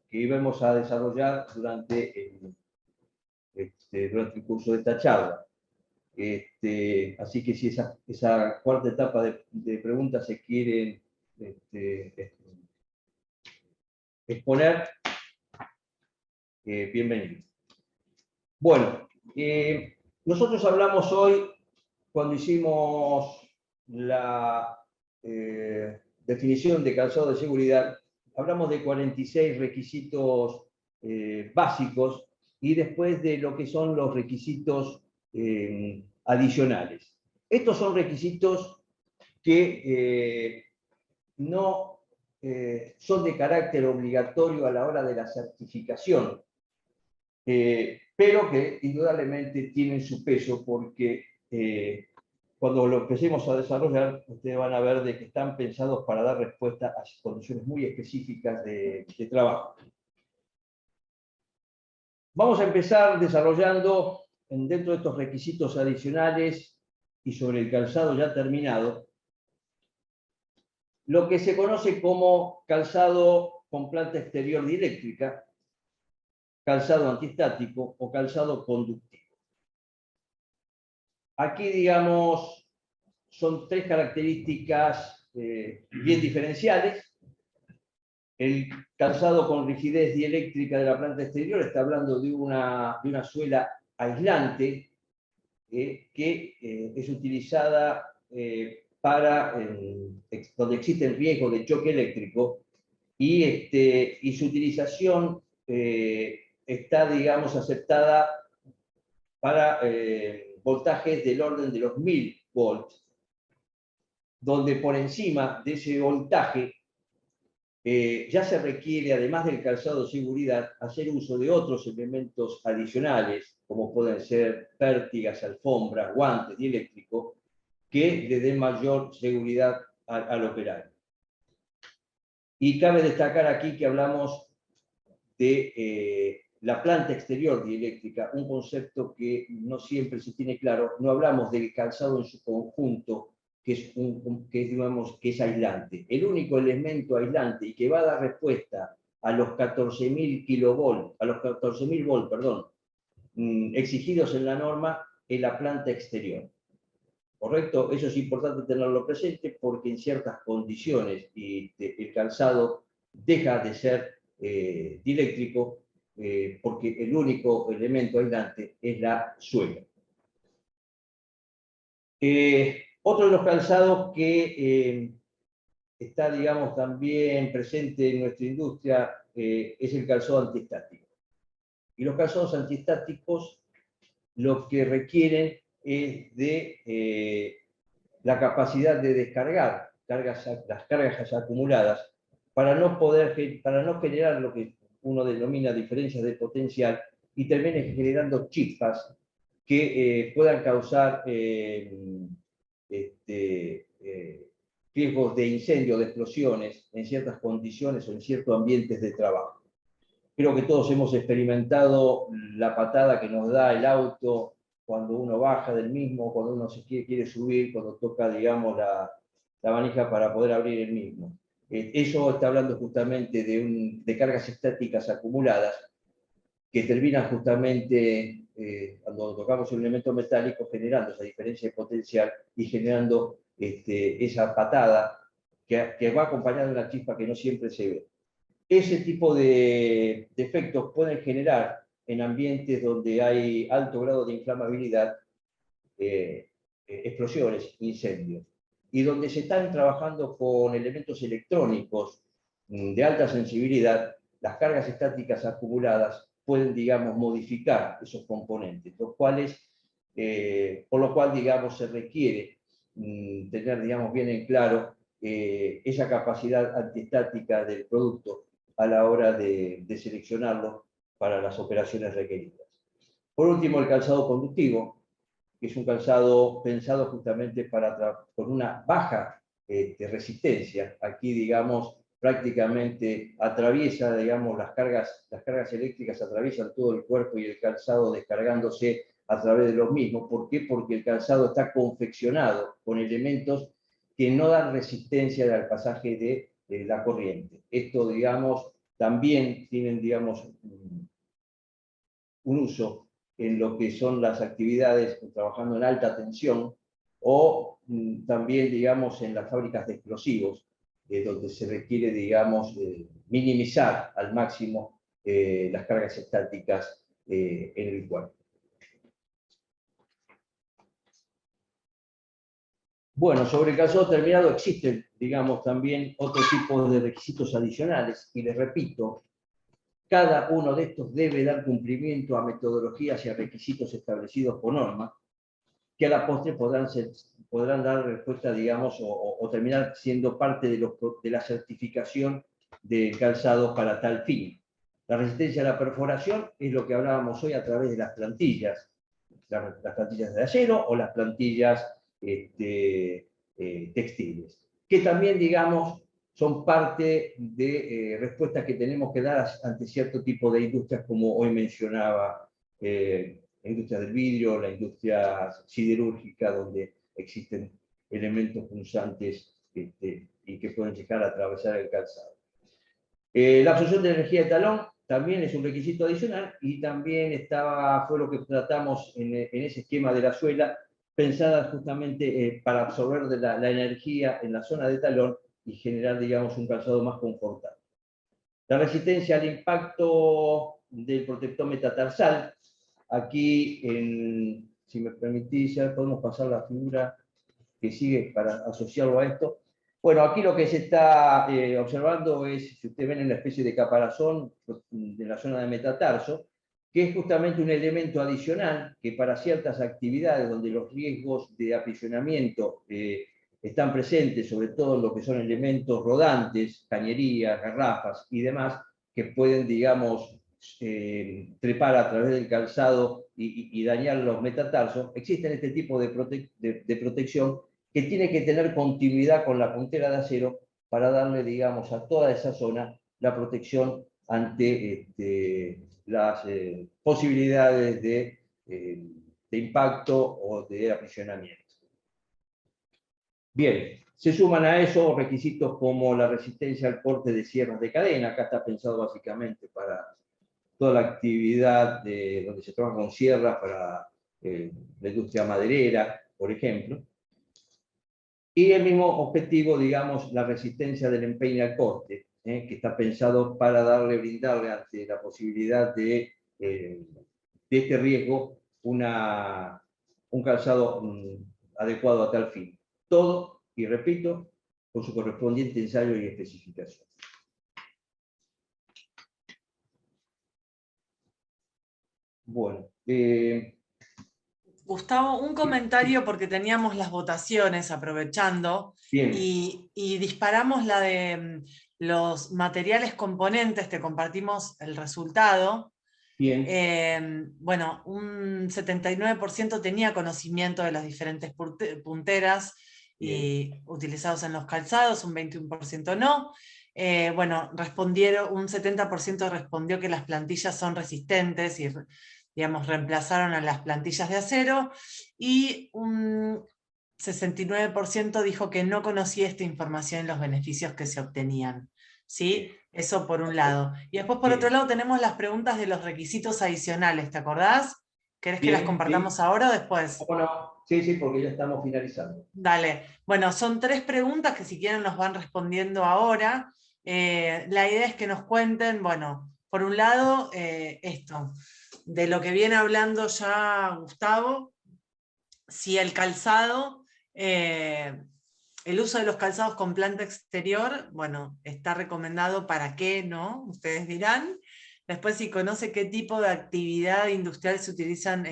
que vamos a desarrollar durante el curso de esta charla. Así que si esa cuarta etapa de preguntas se quieren exponer, bienvenido. Bueno, nosotros hablamos hoy, cuando hicimos la definición de calzado de seguridad, hablamos de 46 requisitos básicos y después de lo que son los requisitos adicionales. Estos son requisitos que no son de carácter obligatorio a la hora de la certificación, pero que indudablemente tienen su peso porque cuando lo empecemos a desarrollar, ustedes van a ver de que están pensados para dar respuesta a condiciones muy específicas de trabajo. Vamos a empezar desarrollando, dentro de estos requisitos adicionales y sobre el calzado ya terminado, lo que se conoce como calzado con planta exterior dieléctrica, calzado antiestático o calzado conductivo. Aquí, digamos, son tres características bien diferenciales. El calzado con rigidez dieléctrica de la planta exterior está hablando de una suela aislante que es utilizada para donde existe el riesgo de choque eléctrico y su utilización está, digamos, aceptada para voltajes del orden de los 1000 volts, donde por encima de ese voltaje ya se requiere, además del calzado de seguridad, hacer uso de otros elementos adicionales, como pueden ser pértigas, alfombras, guantes dieléctricos, que le den mayor seguridad al operario. Y cabe destacar aquí que hablamos de la planta exterior dieléctrica, un concepto que no siempre se tiene claro. No hablamos del calzado en su conjunto, que es aislante. El único elemento aislante y que va a dar respuesta a los 14.000 kilovolts, a los 14.000 volts, perdón, exigidos en la norma, es la planta exterior. ¿Correcto? Eso es importante tenerlo presente porque en ciertas condiciones el calzado deja de ser dieléctrico porque el único elemento aislante es la suela. Otro de los calzados que está, digamos, también presente en nuestra industria es el calzado antiestático. Y los calzados antiestáticos lo que requieren es de la capacidad de descargar las cargas acumuladas para no generar lo que uno denomina diferencias de potencial y termine generando chispas que puedan causar riesgos de incendio, de explosiones en ciertas condiciones o en ciertos ambientes de trabajo. Creo que todos hemos experimentado la patada que nos da el auto cuando uno baja del mismo, cuando uno se quiere subir, cuando toca, digamos, la manija para poder abrir el mismo. Eso está hablando justamente de cargas estáticas acumuladas que terminan justamente, cuando tocamos un elemento metálico, generando esa diferencia de potencial y generando esa patada que va acompañada de una chispa que no siempre se ve. Ese tipo de efectos pueden generar en ambientes donde hay alto grado de inflamabilidad, explosiones, incendios, y donde se están trabajando con elementos electrónicos de alta sensibilidad, las cargas estáticas acumuladas pueden, digamos, modificar esos componentes, por lo cual, digamos, se requiere tener, digamos, bien en claro esa capacidad antiestática del producto a la hora de seleccionarlo para las operaciones requeridas. Por último, el calzado conductivo, que es un calzado pensado justamente con una baja resistencia. Aquí, digamos, prácticamente atraviesa, digamos, las cargas eléctricas atraviesan todo el cuerpo y el calzado descargándose a través de los mismos. ¿Por qué? Porque el calzado está confeccionado con elementos que no dan resistencia al pasaje de la corriente. Esto, digamos, también tienen, digamos, un uso en lo que son las actividades trabajando en alta tensión o también, digamos, en las fábricas de explosivos, donde se requiere, digamos, minimizar al máximo las cargas estáticas en el cuerpo. Bueno, sobre el calzado terminado existen, digamos, también otro tipo de requisitos adicionales, y les repito, cada uno de estos debe dar cumplimiento a metodologías y a requisitos establecidos por norma, que a la postre podrán dar respuesta, digamos, o terminar siendo parte de la certificación del calzado para tal fin. La resistencia a la perforación es lo que hablábamos hoy a través de las plantillas de acero o las plantillas textiles, que también, digamos, son parte de respuestas que tenemos que dar ante cierto tipo de industrias, como hoy mencionaba, la industria del vidrio, la industria siderúrgica, donde existen elementos punzantes y que pueden llegar a atravesar el calzado. La absorción de energía de talón también es un requisito adicional y también fue lo que tratamos en ese esquema de la suela, pensada justamente para absorber la energía en la zona de talón y generar, digamos, un calzado más confortable. La resistencia al impacto del protector metatarsal. Aquí, si me permitís, ya podemos pasar la figura que sigue para asociarlo a esto. Bueno, aquí lo que se está observando es, si ustedes ven, una especie de caparazón de la zona de metatarso, que es justamente un elemento adicional que para ciertas actividades donde los riesgos de aprisionamiento están presentes, sobre todo en lo que son elementos rodantes, cañerías, garrafas y demás, que pueden, digamos, trepar a través del calzado y dañar los metatarsos, existen este tipo de protección que tiene que tener continuidad con la puntera de acero para darle, digamos, a toda esa zona la protección ante las posibilidades de impacto o de aprisionamiento. Bien, se suman a eso requisitos como la resistencia al corte de sierras de cadena. Acá está pensado básicamente para toda la actividad donde se trabaja con sierras para la industria maderera, por ejemplo. Y el mismo objetivo, digamos, la resistencia del empeine al corte, que está pensado para brindarle ante la posibilidad de este riesgo un calzado adecuado a tal fin. Todo, y repito, con su correspondiente ensayo y especificación. Bueno. Gustavo, un comentario porque teníamos las votaciones aprovechando y disparamos la de los materiales componentes, te compartimos el resultado. Bien. Bueno, un 79% tenía conocimiento de las diferentes punteras utilizados en los calzados, un 21% no. Bueno, un 70% respondió que las plantillas son resistentes y, digamos, reemplazaron a las plantillas de acero, y un 69% dijo que no conocía esta información y los beneficios que se obtenían. ¿Sí? Eso por un lado. Y después por otro lado tenemos las preguntas de los requisitos adicionales, ¿te acordás? ¿Querés que las compartamos ahora o después? Bueno, sí, porque ya estamos finalizando. Dale. Bueno, son 3 preguntas que si quieren nos van respondiendo ahora. La idea es que nos cuenten, bueno, por un lado, esto, de lo que viene hablando ya Gustavo, si el calzado, el uso de los calzados con planta exterior, bueno, está recomendado para qué, ¿no? Ustedes dirán. Después, si conoce qué tipo de actividad industrial se utilizan,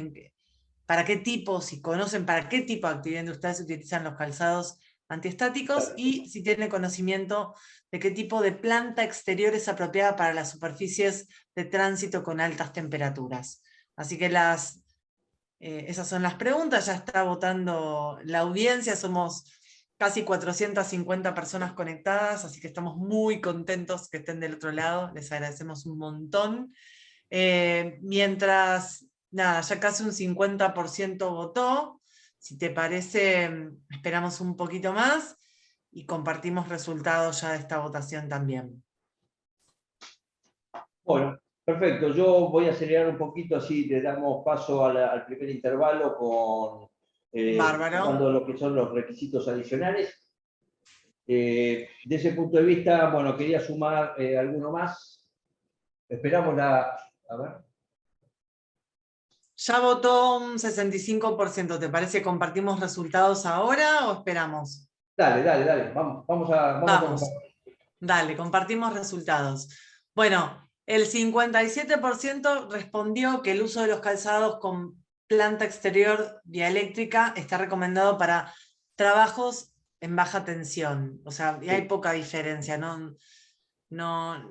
para qué tipo, si conocen para qué tipo de actividad industrial se utilizan los calzados antiestáticos, y si tiene conocimiento de qué tipo de planta exterior es apropiada para las superficies de tránsito con altas temperaturas. Así que esas son las preguntas, ya está votando la audiencia, somos casi 450 personas conectadas, así que estamos muy contentos que estén del otro lado, les agradecemos un montón. Mientras, nada, ya casi un 50% votó. Si te parece, esperamos un poquito más y compartimos resultados ya de esta votación también. Bueno, perfecto. Yo voy a acelerar un poquito, así le damos paso al primer intervalo con lo que son los requisitos adicionales. De ese punto de vista, bueno, quería sumar alguno más. Esperamos a ver. Ya votó un 65%, ¿te parece que compartimos resultados ahora o esperamos? Dale, vamos. Dale, compartimos resultados. Bueno, el 57% respondió que el uso de los calzados con planta exterior dieléctrica está recomendado para trabajos en baja tensión. O sea, hay poca diferencia, ¿no?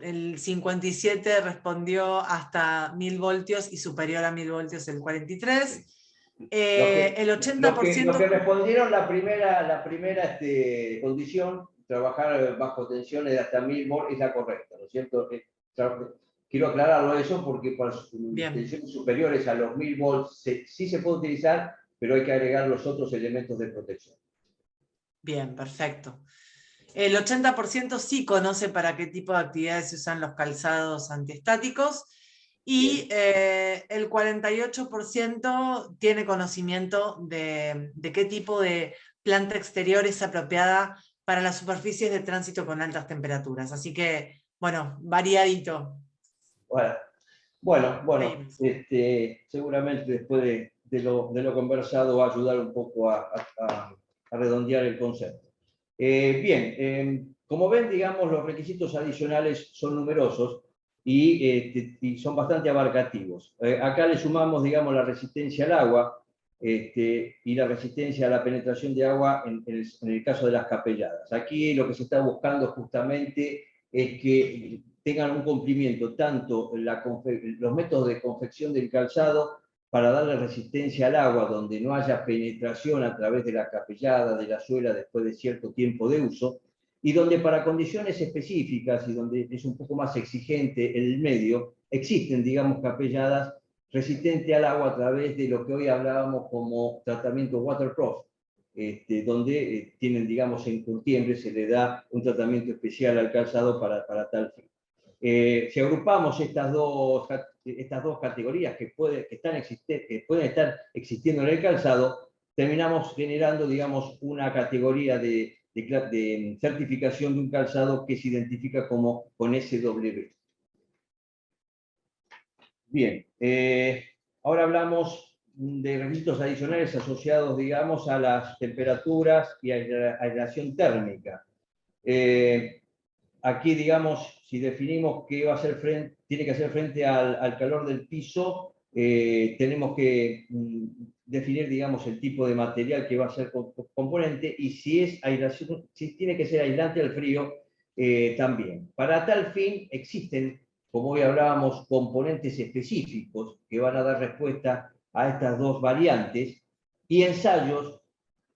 El 57 respondió hasta 1000 voltios y superior a 1000 voltios el 43. El 80%... Lo que respondieron la primera condición, trabajar bajo tensiones de hasta 1000 volts, es la correcta, ¿no es cierto? Quiero aclararlo eso porque para tensiones superiores a los 1000 volts sí se puede utilizar, pero hay que agregar los otros elementos de protección. Bien, perfecto. El 80% sí conoce para qué tipo de actividades se usan los calzados antiestáticos y el 48% tiene conocimiento de qué tipo de planta exterior es apropiada para las superficies de tránsito con altas temperaturas. Así que, bueno, variadito. Bueno, seguramente después de lo conversado va a ayudar un poco a redondear el concepto. Como ven, digamos, los requisitos adicionales son numerosos y son bastante abarcativos. Acá le sumamos, digamos, la resistencia al agua y la resistencia a la penetración de agua en el caso de las capelladas. Aquí lo que se está buscando justamente es que tengan un cumplimiento tanto los métodos de confección del calzado para darle resistencia al agua, donde no haya penetración a través de la capellada, de la suela, después de cierto tiempo de uso, y donde para condiciones específicas y donde es un poco más exigente el medio, existen, digamos, capelladas resistentes al agua a través de lo que hoy hablábamos como tratamiento waterproof, donde tienen, digamos, en curtiembre se le da un tratamiento especial al calzado para tal fin. Si agrupamos estas dos categorías que pueden estar existiendo en el calzado, terminamos generando, digamos, una categoría de certificación de un calzado que se identifica como con SW. Bien, ahora hablamos de requisitos adicionales asociados, digamos, a las temperaturas y a la aislación térmica. Aquí, digamos, si definimos que tiene que hacer frente al calor del piso, tenemos que definir, digamos, el tipo de material que va a ser componente y si tiene que ser aislante al frío, también. Para tal fin existen, como hoy hablábamos, componentes específicos que van a dar respuesta a estas dos variantes y ensayos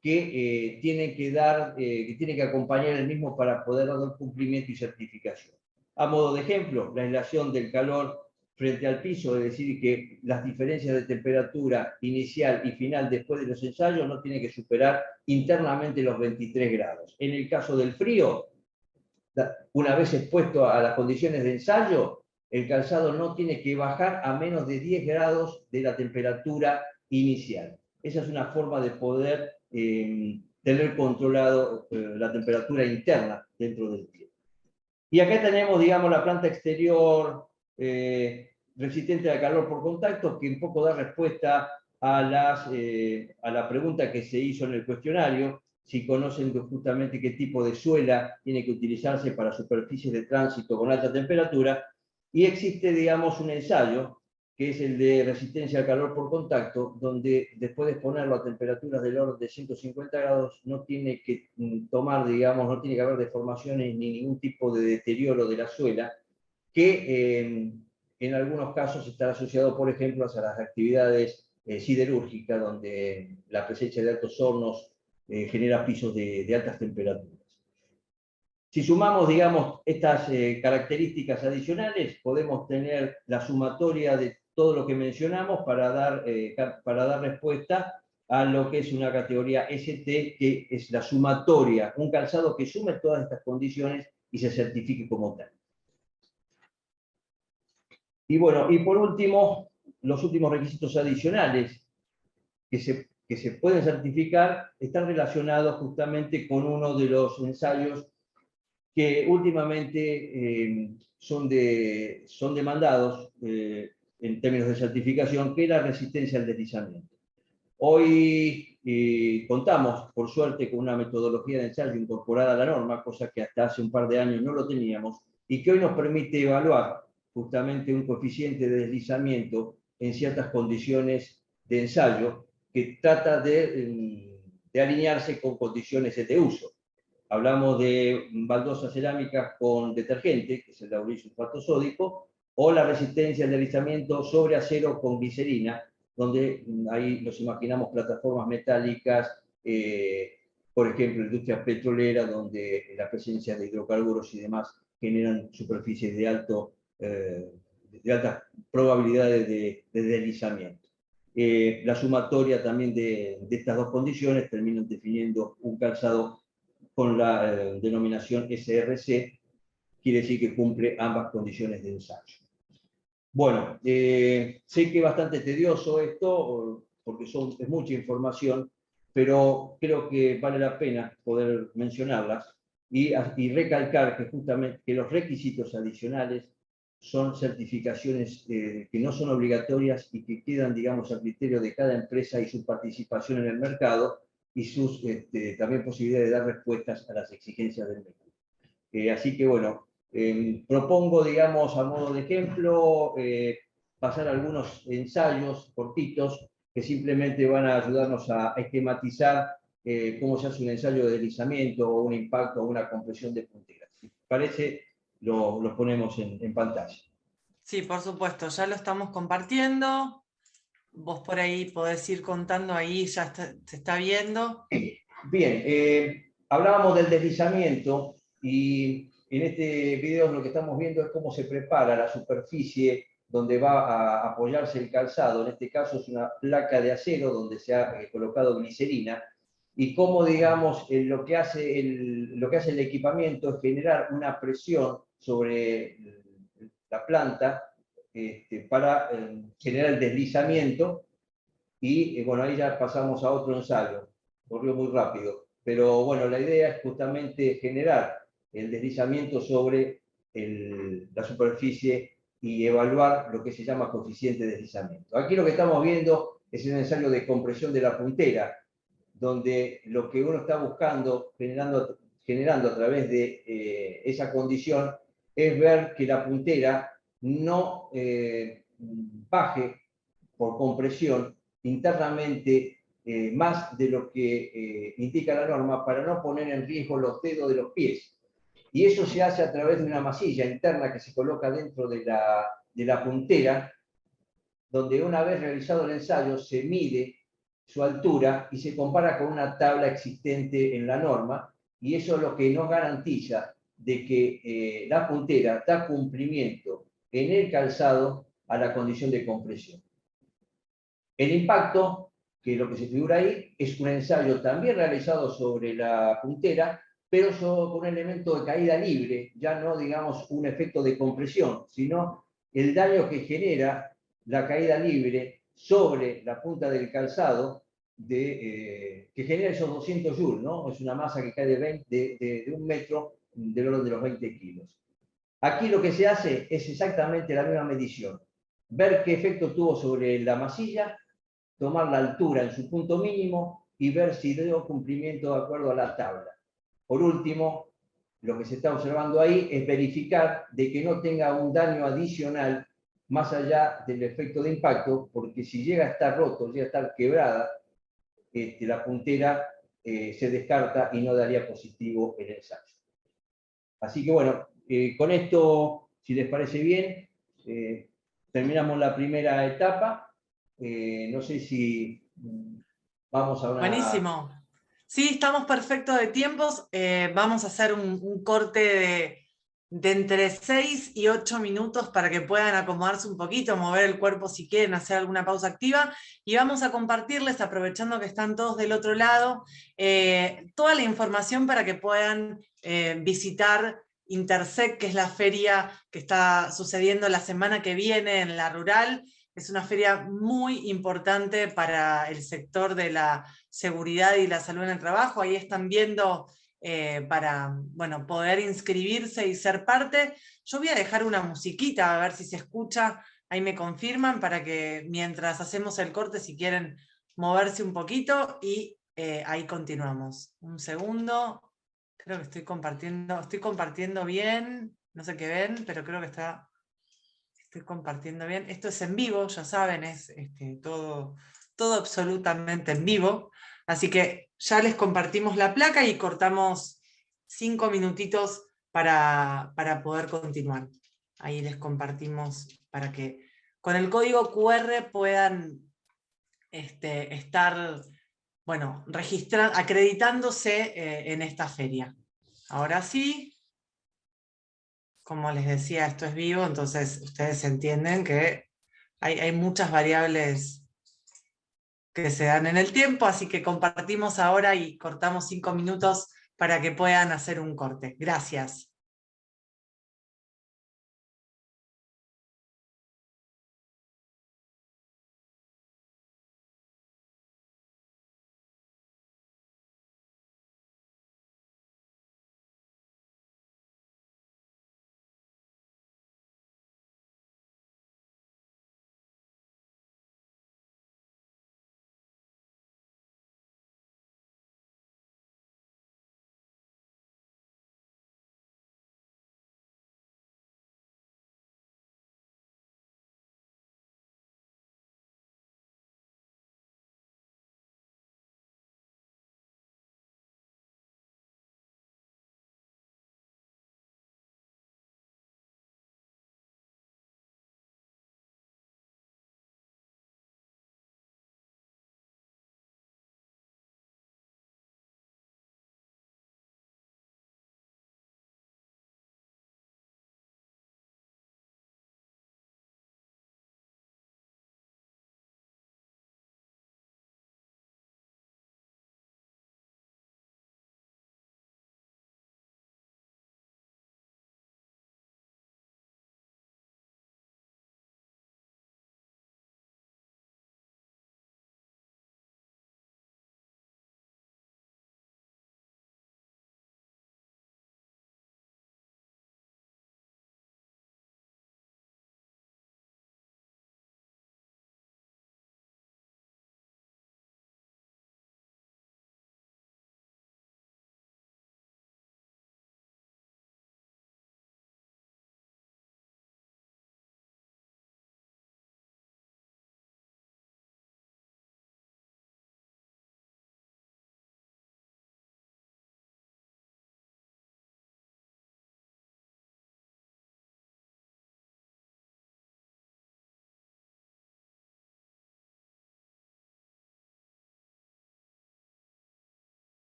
que tienen que acompañar el mismo para poder dar cumplimiento y certificación. A modo de ejemplo, la aislación del calor frente al piso, es decir, que las diferencias de temperatura inicial y final después de los ensayos no tienen que superar internamente los 23 grados. En el caso del frío, una vez expuesto a las condiciones de ensayo, el calzado no tiene que bajar a menos de 10 grados de la temperatura inicial. Esa es una forma de poder tener controlado la temperatura interna dentro del pie. Y acá tenemos, digamos, la planta exterior resistente al calor por contacto, que un poco da respuesta a la pregunta que se hizo en el cuestionario, si conocen justamente qué tipo de suela tiene que utilizarse para superficies de tránsito con alta temperatura, y existe, digamos, un ensayo, que es el de resistencia al calor por contacto, donde después de exponerlo a temperaturas del orden de 150 grados, no tiene que no tiene que haber deformaciones ni ningún tipo de deterioro de la suela, que en algunos casos está asociado, por ejemplo, a las actividades siderúrgicas, donde la presencia de altos hornos genera pisos de altas temperaturas. Si sumamos, digamos, estas características adicionales, podemos tener la sumatoria de todo lo que mencionamos para dar respuesta a lo que es una categoría ST, que es la sumatoria, un calzado que sume todas estas condiciones y se certifique como tal. Y bueno, y por último, los últimos requisitos adicionales que se pueden certificar están relacionados justamente con uno de los ensayos que últimamente son demandados en términos de certificación, que es la resistencia al deslizamiento. Hoy contamos, por suerte, con una metodología de ensayo incorporada a la norma, cosa que hasta hace un par de años no lo teníamos, y que hoy nos permite evaluar justamente un coeficiente de deslizamiento en ciertas condiciones de ensayo que trata de alinearse con condiciones de uso. Hablamos de baldosas cerámicas con detergente, que es el laurilsulfato sódico, o la resistencia al deslizamiento sobre acero con glicerina, donde ahí nos imaginamos plataformas metálicas, por ejemplo, industria petrolera, donde la presencia de hidrocarburos y demás generan superficies de altas probabilidades de deslizamiento. La sumatoria también de estas dos condiciones terminan definiendo un calzado con la denominación SRC, quiere decir que cumple ambas condiciones de ensayo. Bueno, sé que es bastante tedioso esto, porque es mucha información, pero creo que vale la pena poder mencionarlas y recalcar que justamente que los requisitos adicionales son certificaciones que no son obligatorias y que quedan, digamos, al criterio de cada empresa y su participación en el mercado y sus también posibilidades de dar respuestas a las exigencias del mercado. Así que, bueno, propongo, digamos, a modo de ejemplo, pasar algunos ensayos cortitos que simplemente van a ayudarnos a esquematizar cómo se hace un ensayo de deslizamiento o un impacto o una compresión de punteras. Si parece, lo ponemos en pantalla. Sí, por supuesto, ya lo estamos compartiendo. Vos por ahí podés ir contando, ahí ya se está viendo. Bien, hablábamos del deslizamiento y en este video lo que estamos viendo es cómo se prepara la superficie donde va a apoyarse el calzado. En este caso es una placa de acero donde se ha colocado glicerina, y cómo, digamos, lo que hace el equipamiento es generar una presión sobre la planta para generar el deslizamiento. Y bueno, ahí ya pasamos a otro ensayo, corrió muy rápido, pero bueno, la idea es justamente generar el deslizamiento sobre la superficie y evaluar lo que se llama coeficiente de deslizamiento. Aquí lo que estamos viendo es un ensayo de compresión de la puntera, donde lo que uno está buscando, generando a través de esa condición, es ver que la puntera no baje por compresión internamente más de lo que indica la norma, para no poner en riesgo los dedos de los pies. Y eso se hace a través de una masilla interna que se coloca dentro de la puntera, donde una vez realizado el ensayo se mide su altura y se compara con una tabla existente en la norma, y eso es lo que nos garantiza de que la puntera da cumplimiento en el calzado a la condición de compresión. El impacto, que es lo que se figura ahí, es un ensayo también realizado sobre la puntera, pero con un elemento de caída libre, ya no, digamos, un efecto de compresión, sino el daño que genera la caída libre sobre la punta del calzado, que genera esos 200 joules, ¿no? Es una masa que cae de 1 metro, del orden de los 20 kilos. Aquí lo que se hace es exactamente la misma medición, ver qué efecto tuvo sobre la masilla, tomar la altura en su punto mínimo y ver si dio cumplimiento de acuerdo a la tabla. Por último, lo que se está observando ahí es verificar de que no tenga un daño adicional más allá del efecto de impacto, porque si llega a estar roto, llega a estar quebrada, la puntera se descarta y no daría positivo el ensayo. Así que bueno, con esto, si les parece bien, terminamos la primera etapa. No sé si vamos a una... Buenísimo. Sí, estamos perfectos de tiempos. Vamos a hacer un corte de entre 6 y 8 minutos para que puedan acomodarse un poquito, mover el cuerpo si quieren, hacer alguna pausa activa. Y vamos a compartirles, aprovechando que están todos del otro lado, toda la información para que puedan visitar Intersec, que es la feria que está sucediendo la semana que viene en la Rural. Es una feria muy importante para el sector de la seguridad y la salud en el trabajo. Ahí están viendo para poder inscribirse y ser parte. Yo voy a dejar una musiquita, a ver si se escucha. Ahí me confirman, para que mientras hacemos el corte, si quieren moverse un poquito, y ahí continuamos. Un segundo. Creo que estoy compartiendo bien. No sé qué ven, pero creo que estoy compartiendo bien. Esto es en vivo, ya saben, es todo absolutamente en vivo. Así que ya les compartimos la placa y cortamos 5 minutitos para poder continuar. Ahí les compartimos para que con el código QR puedan estar, bueno, acreditándose en esta feria. Ahora sí, como les decía, esto es vivo, entonces ustedes entienden que hay muchas variables que se dan en el tiempo, así que compartimos ahora y cortamos 5 minutos para que puedan hacer un corte. Gracias.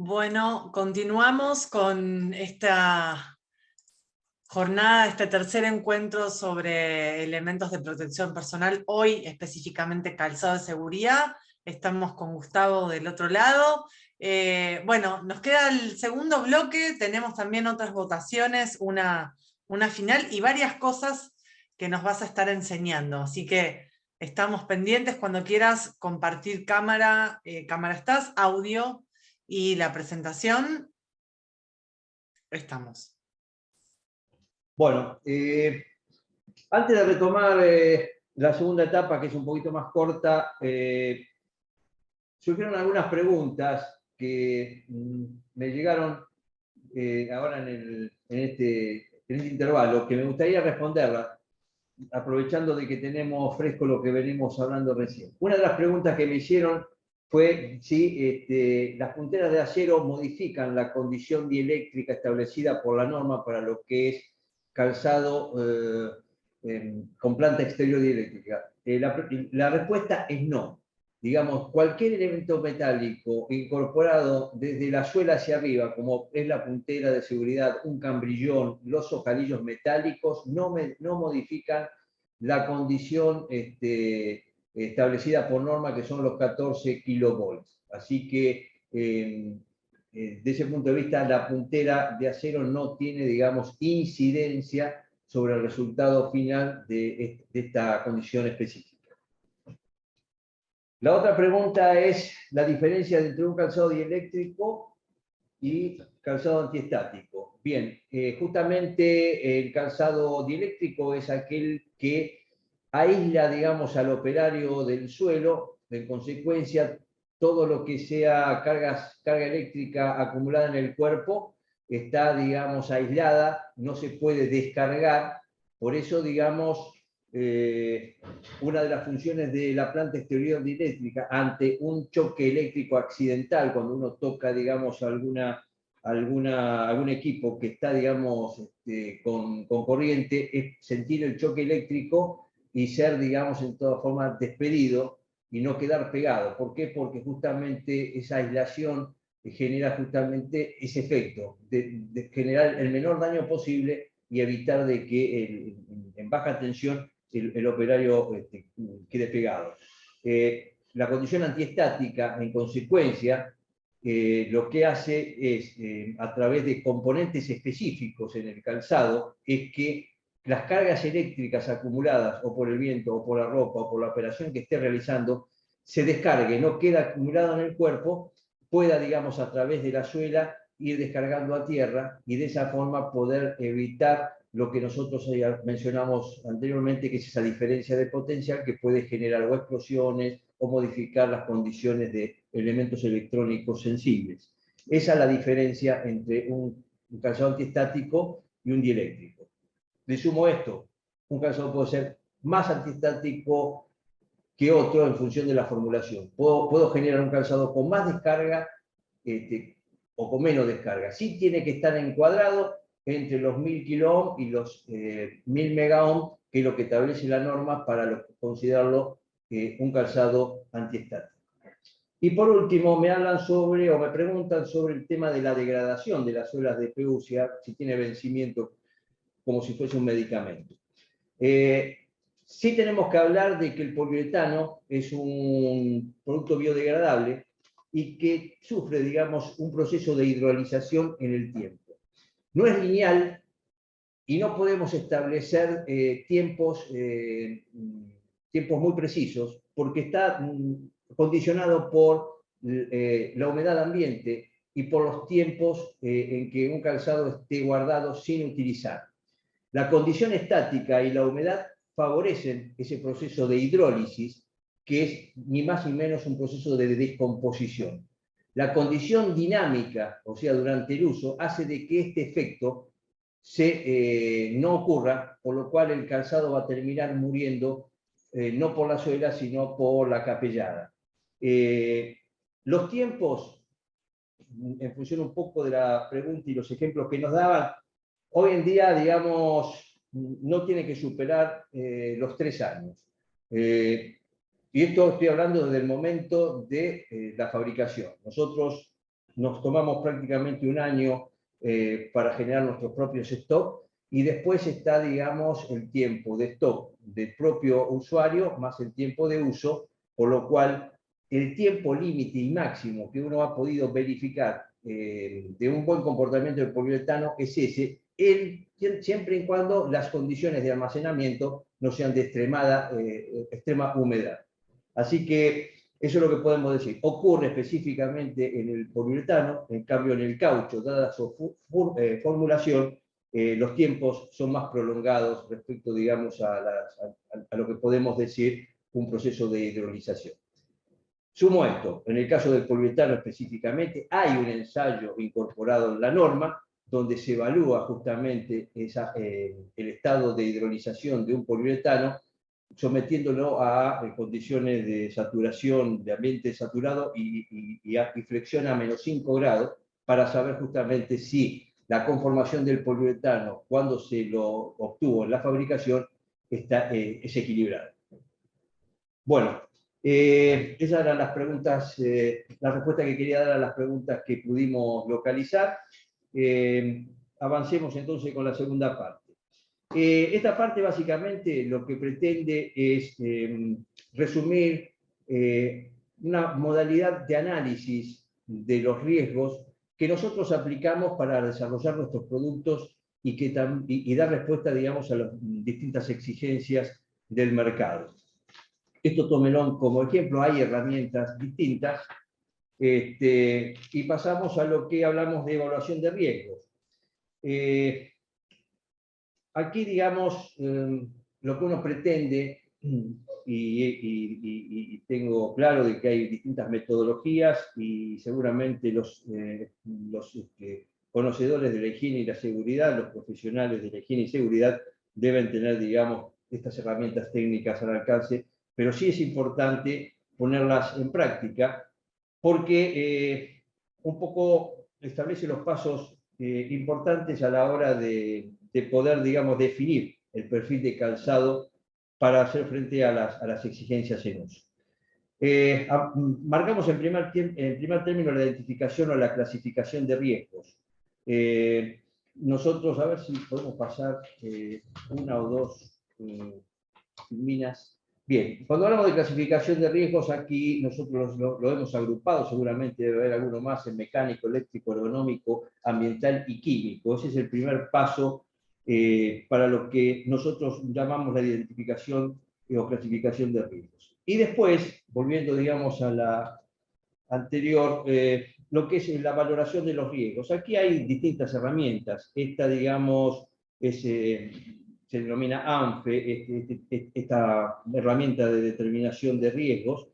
Bueno, continuamos con esta jornada, este tercer encuentro sobre elementos de protección personal, hoy específicamente calzado de seguridad. Estamos con Gustavo del otro lado. Bueno, nos queda el segundo bloque, tenemos también otras votaciones, una final y varias cosas que nos vas a estar enseñando, así que estamos pendientes cuando quieras compartir cámara, cámara estás, audio y la presentación, estamos. Bueno, antes de retomar la segunda etapa, que es un poquito más corta, surgieron algunas preguntas que me llegaron ahora en este intervalo, que me gustaría responderlas, aprovechando de que tenemos fresco lo que venimos hablando recién. Una de las preguntas que me hicieron fue si las punteras de acero modifican la condición dieléctrica establecida por la norma para lo que es calzado con planta exterior dieléctrica. La respuesta es no. Digamos, cualquier elemento metálico incorporado desde la suela hacia arriba, como es la puntera de seguridad, un cambrillón, los ojaldillos metálicos, no modifican la condición establecida por norma, que son los 14 kilovolts. Así que, desde ese punto de vista, la puntera de acero no tiene, digamos, incidencia sobre el resultado final de esta condición específica. La otra pregunta es la diferencia entre un calzado dieléctrico y calzado antiestático. Bien, justamente el calzado dieléctrico es aquel que aísla, digamos, al operario del suelo, en consecuencia, todo lo que sea carga eléctrica acumulada en el cuerpo está, digamos, aislada, no se puede descargar, por eso, digamos, una de las funciones de la planta exterior dieléctrica ante un choque eléctrico accidental, cuando uno toca, digamos, algún equipo que está, digamos, con corriente, es sentir el choque eléctrico y ser, digamos, en todas formas despedido y no quedar pegado. ¿Por qué? Porque justamente esa aislación genera justamente ese efecto de generar el menor daño posible y evitar de que en baja tensión el operario quede pegado. La condición antiestática, en consecuencia, lo que hace es, a través de componentes específicos en el calzado, es que las cargas eléctricas acumuladas o por el viento, o por la ropa, o por la operación que esté realizando, se descargue, no queda acumulado en el cuerpo, pueda, digamos, a través de la suela ir descargando a tierra y de esa forma poder evitar lo que nosotros mencionamos anteriormente, que es esa diferencia de potencial que puede generar o explosiones o modificar las condiciones de elementos electrónicos sensibles. Esa es la diferencia entre un calzado antiestático y un dieléctrico. Le sumo esto, un calzado puede ser más antiestático que otro en función de la formulación. Puedo generar un calzado con más descarga o con menos descarga. Sí tiene que estar encuadrado entre los 1000 kiloohm y los 1000 megaohm, que es lo que establece la norma para considerarlo un calzado antiestático. Y por último, me hablan sobre, o me preguntan sobre el tema de la degradación de las suelas de PU, si tiene vencimiento como si fuese un medicamento. Sí tenemos que hablar de que el poliuretano es un producto biodegradable y que sufre, digamos, un proceso de hidrolización en el tiempo. No es lineal y no podemos establecer tiempos muy precisos porque está condicionado por la humedad ambiente y por los tiempos en que un calzado esté guardado sin utilizar. La condición estática y la humedad favorecen ese proceso de hidrólisis, que es ni más ni menos un proceso de descomposición. La condición dinámica, o sea, durante el uso, hace de que este efecto no ocurra, por lo cual el calzado va a terminar muriendo no por la suela, sino por la capellada. Los tiempos, en función un poco de la pregunta y los ejemplos que nos daban, hoy en día, digamos, no tiene que superar los 3 años. Y esto estoy hablando desde el momento de la fabricación. Nosotros nos tomamos prácticamente un año para generar nuestros propios stocks, y después está, digamos, el tiempo de stock del propio usuario más el tiempo de uso, por lo cual el tiempo límite y máximo que uno ha podido verificar de un buen comportamiento del poliuretano es ese, siempre y cuando las condiciones de almacenamiento no sean de extrema humedad. Así que eso es lo que podemos decir. Ocurre específicamente en el poliuretano, en cambio en el caucho, dada su formulación, los tiempos son más prolongados respecto, digamos, a lo que podemos decir un proceso de hidrolización. Sumo esto, en el caso del poliuretano específicamente, hay un ensayo incorporado en la norma donde se evalúa justamente el estado de hidrolización de un poliuretano, sometiéndolo a condiciones de saturación, de ambiente saturado y flexión a -5 grados, para saber justamente si la conformación del poliuretano, cuando se lo obtuvo en la fabricación, es equilibrada. Bueno, esas eran las preguntas, la respuesta que quería dar a las preguntas que pudimos localizar. Avancemos entonces con la segunda parte. Esta parte básicamente lo que pretende es resumir una modalidad de análisis de los riesgos que nosotros aplicamos para desarrollar nuestros productos y dar respuesta, digamos, a las distintas exigencias del mercado. Esto tómelo como ejemplo, hay herramientas distintas, y pasamos a lo que hablamos de evaluación de riesgos. Aquí, digamos, lo que uno pretende, y tengo claro de que hay distintas metodologías, y seguramente los conocedores de la higiene y la seguridad, los profesionales de la higiene y seguridad, deben tener, digamos, estas herramientas técnicas al alcance, pero sí es importante ponerlas en práctica, porque un poco establece los pasos importantes a la hora de poder, digamos, definir el perfil de calzado para hacer frente a las exigencias en uso. Marcamos en primer término la identificación o la clasificación de riesgos. Nosotros, a ver si podemos pasar una o dos minas. Bien, cuando hablamos de clasificación de riesgos, aquí nosotros lo hemos agrupado, seguramente debe haber alguno más en mecánico, eléctrico, ergonómico, ambiental y químico. Ese es el primer paso para lo que nosotros llamamos la identificación o clasificación de riesgos. Y después, volviendo, digamos, a la anterior, lo que es la valoración de los riesgos. Aquí hay distintas herramientas. Esta, digamos, se denomina ANFE, esta herramienta de determinación de riesgos,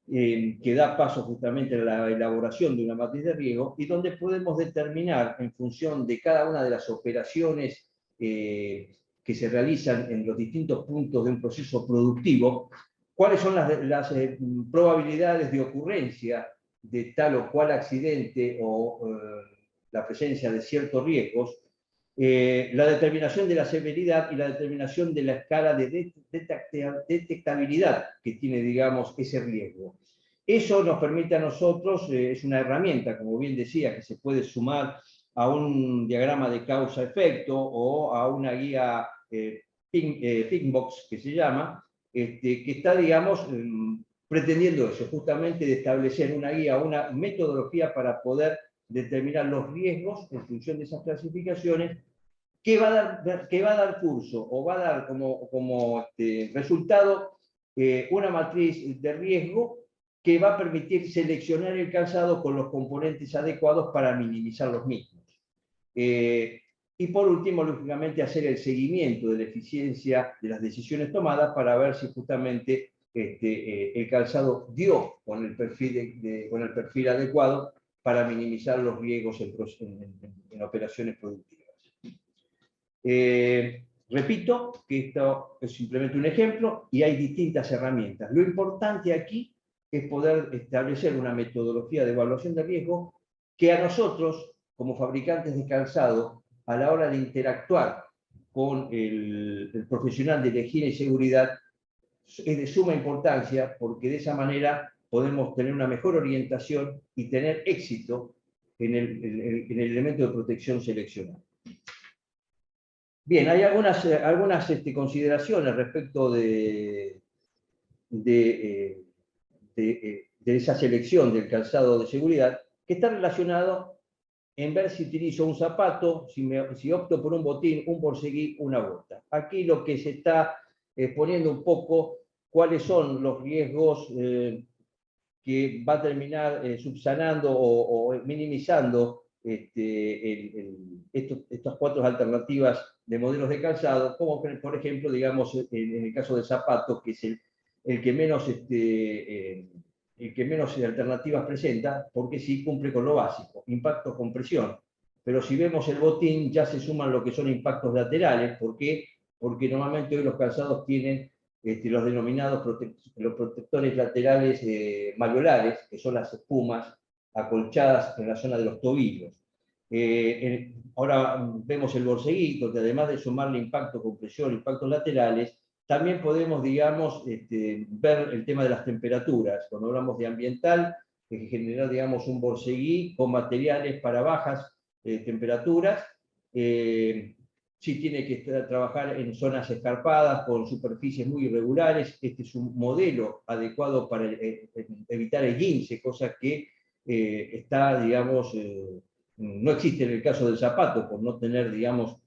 que da paso justamente a la elaboración de una matriz de riesgo, y donde podemos determinar, en función de cada una de las operaciones que se realizan en los distintos puntos de un proceso productivo, cuáles son las probabilidades de ocurrencia de tal o cual accidente o la presencia de ciertos riesgos, la determinación de la severidad y la determinación de la escala de detectabilidad que tiene, digamos, ese riesgo. Eso nos permite a nosotros, es una herramienta, como bien decía, que se puede sumar a un diagrama de causa-efecto o a una guía Pinkbox, que se llama, que está, digamos, pretendiendo eso, justamente de establecer una guía, una metodología para poder determinar los riesgos en función de esas clasificaciones, que va a dar curso o va a dar como resultado una matriz de riesgo que va a permitir seleccionar el calzado con los componentes adecuados para minimizar los mismos. Y por último, lógicamente, hacer el seguimiento de la eficiencia de las decisiones tomadas para ver si justamente el calzado dio con el perfil adecuado para minimizar los riesgos en operaciones productivas. Repito que esto es simplemente un ejemplo y hay distintas herramientas. Lo importante aquí es poder establecer una metodología de evaluación de riesgo que a nosotros, como fabricantes de calzado, a la hora de interactuar con el profesional de la higiene y seguridad, es de suma importancia, porque de esa manera podemos tener una mejor orientación y tener éxito en el elemento de protección seleccionado. Bien, hay algunas consideraciones respecto de esa selección del calzado de seguridad, que está relacionado en ver si utilizo un zapato, si opto por un botín, un borseguí, una bota. Aquí lo que se está poniendo un poco cuáles son los riesgos que va a terminar subsanando o minimizando estas 4 alternativas de modelos de calzado, como por ejemplo, digamos, en el caso del zapato, que es el que menos alternativas presenta, porque sí cumple con lo básico, impacto con presión. Pero si vemos el botín, ya se suman lo que son impactos laterales. ¿Por qué? Porque normalmente hoy los calzados tienen los denominados los protectores laterales mayolares, que son las espumas acolchadas en la zona de los tobillos. Ahora vemos el borseguí, que además de sumarle impacto, compresión, impactos laterales, también podemos, digamos, ver el tema de las temperaturas. Cuando hablamos de ambiental, generar, digamos, un borseguí con materiales para bajas temperaturas. Sí tiene que trabajar en zonas escarpadas, con superficies muy irregulares. Este es un modelo adecuado para evitar el esguince, cosa que está, digamos, no existe en el caso del zapato, por no tener, digamos,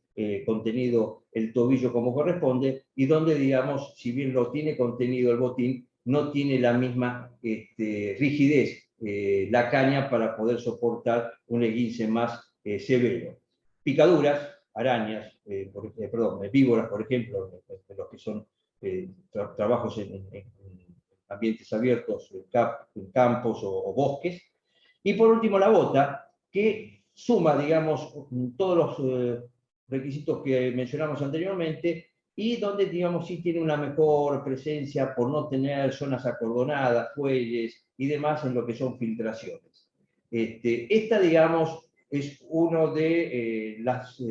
contenido el tobillo como corresponde, y donde, digamos, si bien lo tiene contenido el botín, no tiene la misma rigidez la caña para poder soportar un esguince más severo. Picaduras, arañas, víboras, por ejemplo, los que son trabajos en ambientes abiertos, en campos o bosques. Y por último, la bota, que suma, digamos, todos los requisitos que mencionamos anteriormente, y donde, digamos, sí tiene una mejor presencia por no tener zonas acordonadas, fuelles y demás en lo que son filtraciones. Esta, digamos, es uno de los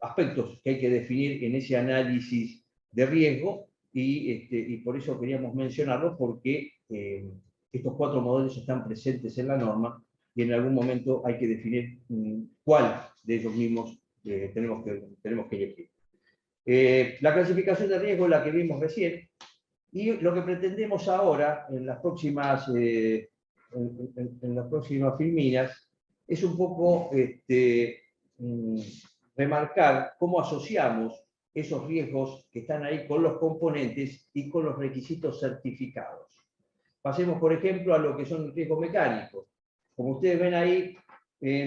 aspectos que hay que definir en ese análisis de riesgo, y por eso queríamos mencionarlo, porque estos 4 modelos están presentes en la norma, y en algún momento hay que definir cuál de ellos mismos tenemos que elegir. La clasificación de riesgo es la que vimos recién, y lo que pretendemos ahora, en las próximas filminas, es un poco remarcar cómo asociamos esos riesgos que están ahí con los componentes y con los requisitos certificados. Pasemos, por ejemplo, a lo que son riesgos mecánicos. Como ustedes ven ahí,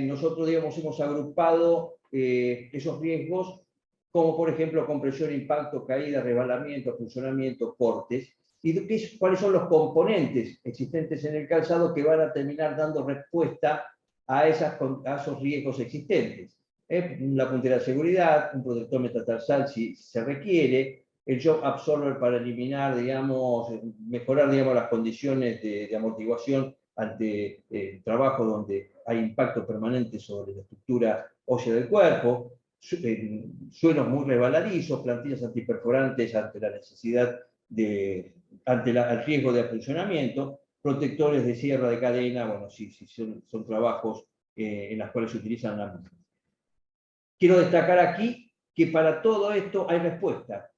nosotros, digamos, hemos agrupado esos riesgos como, por ejemplo, compresión, impacto, caída, resbalamiento, funcionamiento, cortes, y cuáles son los componentes existentes en el calzado que van a terminar dando respuesta a esos riesgos existentes. La puntera de seguridad, un protector metatarsal si se requiere, el shock absorber para eliminar, digamos, mejorar, digamos, las condiciones de amortiguación ante trabajo donde hay impacto permanente sobre la estructura ósea del cuerpo, suelos muy resbaladizos, plantillas antiperforantes ante la necesidad ante el riesgo de apuncionamiento, protectores de sierra de cadena, bueno, si son trabajos en los cuales se utilizan la misma. Quiero destacar aquí que para todo esto hay respuesta,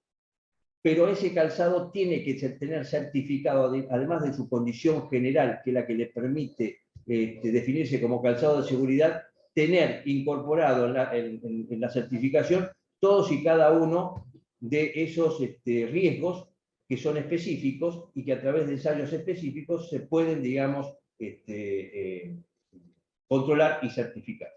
pero ese calzado tiene que tener certificado, además de su condición general, que es la que le permite definirse como calzado de seguridad, tener incorporado en la certificación todos y cada uno de esos riesgos que son específicos y que a través de ensayos específicos se pueden, digamos, controlar y certificar.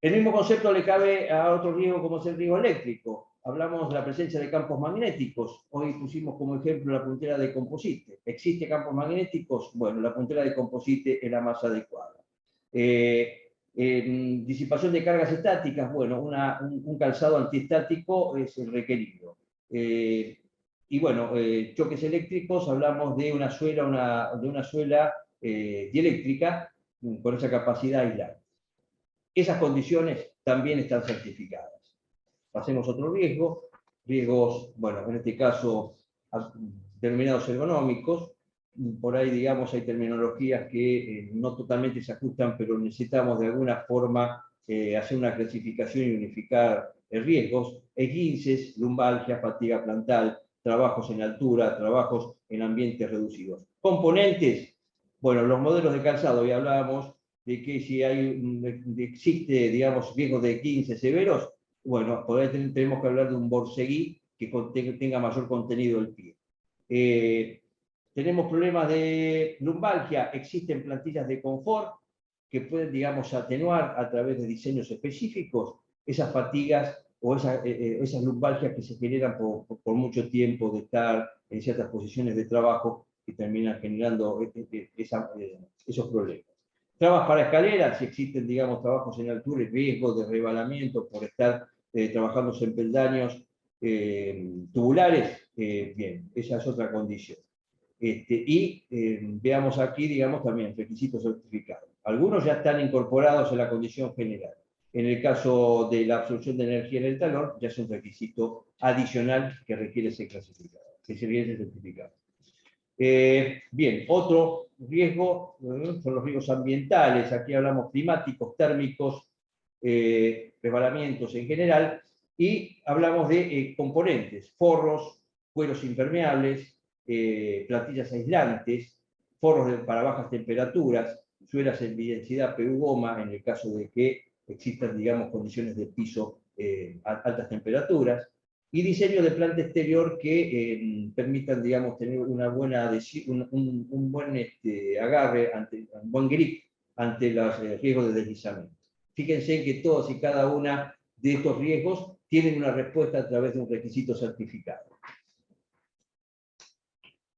El mismo concepto le cabe a otro riesgo como es el riesgo eléctrico. Hablamos de la presencia de campos magnéticos. Hoy pusimos como ejemplo la puntera de composite. ¿Existe campos magnéticos? Bueno, la puntera de composite es la más adecuada. Disipación de cargas estáticas, bueno, un calzado antiestático es el requerido. Y bueno, choques eléctricos, hablamos de una suela dieléctrica con esa capacidad aislante. Esas condiciones también están certificadas. Pasemos a otro riesgo. Riesgos, bueno, en este caso denominados ergonómicos. por ahí, digamos, hay terminologías que no totalmente se ajustan, pero necesitamos de alguna forma hacer una clasificación y unificar riesgos, esguinces, lumbalgia, fatiga plantar, trabajos en altura, trabajos en ambientes reducidos. Componentes, bueno, los modelos de calzado, ya hablábamos de que si existe, digamos, riesgos de esguinces severos, bueno, por ahí tenemos que hablar de un borseguí que tenga mayor contenido del pie. Tenemos problemas de lumbalgia, existen plantillas de confort que pueden, digamos, atenuar a través de diseños específicos esas fatigas o esas lumbalgias que se generan por mucho tiempo de estar en ciertas posiciones de trabajo que terminan generando esos problemas. Trabas para escaleras, si existen, digamos, trabajos en altura y riesgo de rebalamiento por estar trabajando en peldaños tubulares, bien, esa es otra condición. Veamos aquí, digamos, también requisitos certificados. Algunos ya están incorporados en la condición general. En el caso de la absorción de energía en el talón, ya es un requisito adicional que requiere ser clasificado, que se requiere ser certificado. Bien, otro riesgo son los riesgos ambientales. Aquí hablamos climáticos, térmicos, resbalamientos en general, y hablamos de componentes, forros, cueros impermeables, plantillas aislantes, forros para bajas temperaturas, suelas en bidensidad PU-goma en el caso de que existan, digamos, condiciones de piso a altas temperaturas, y diseño de planta exterior que permitan, digamos, tener una buena un buen agarre, un buen grip ante los riesgos de deslizamiento. Fíjense que todos y cada una de estos riesgos tienen una respuesta a través de un requisito certificado.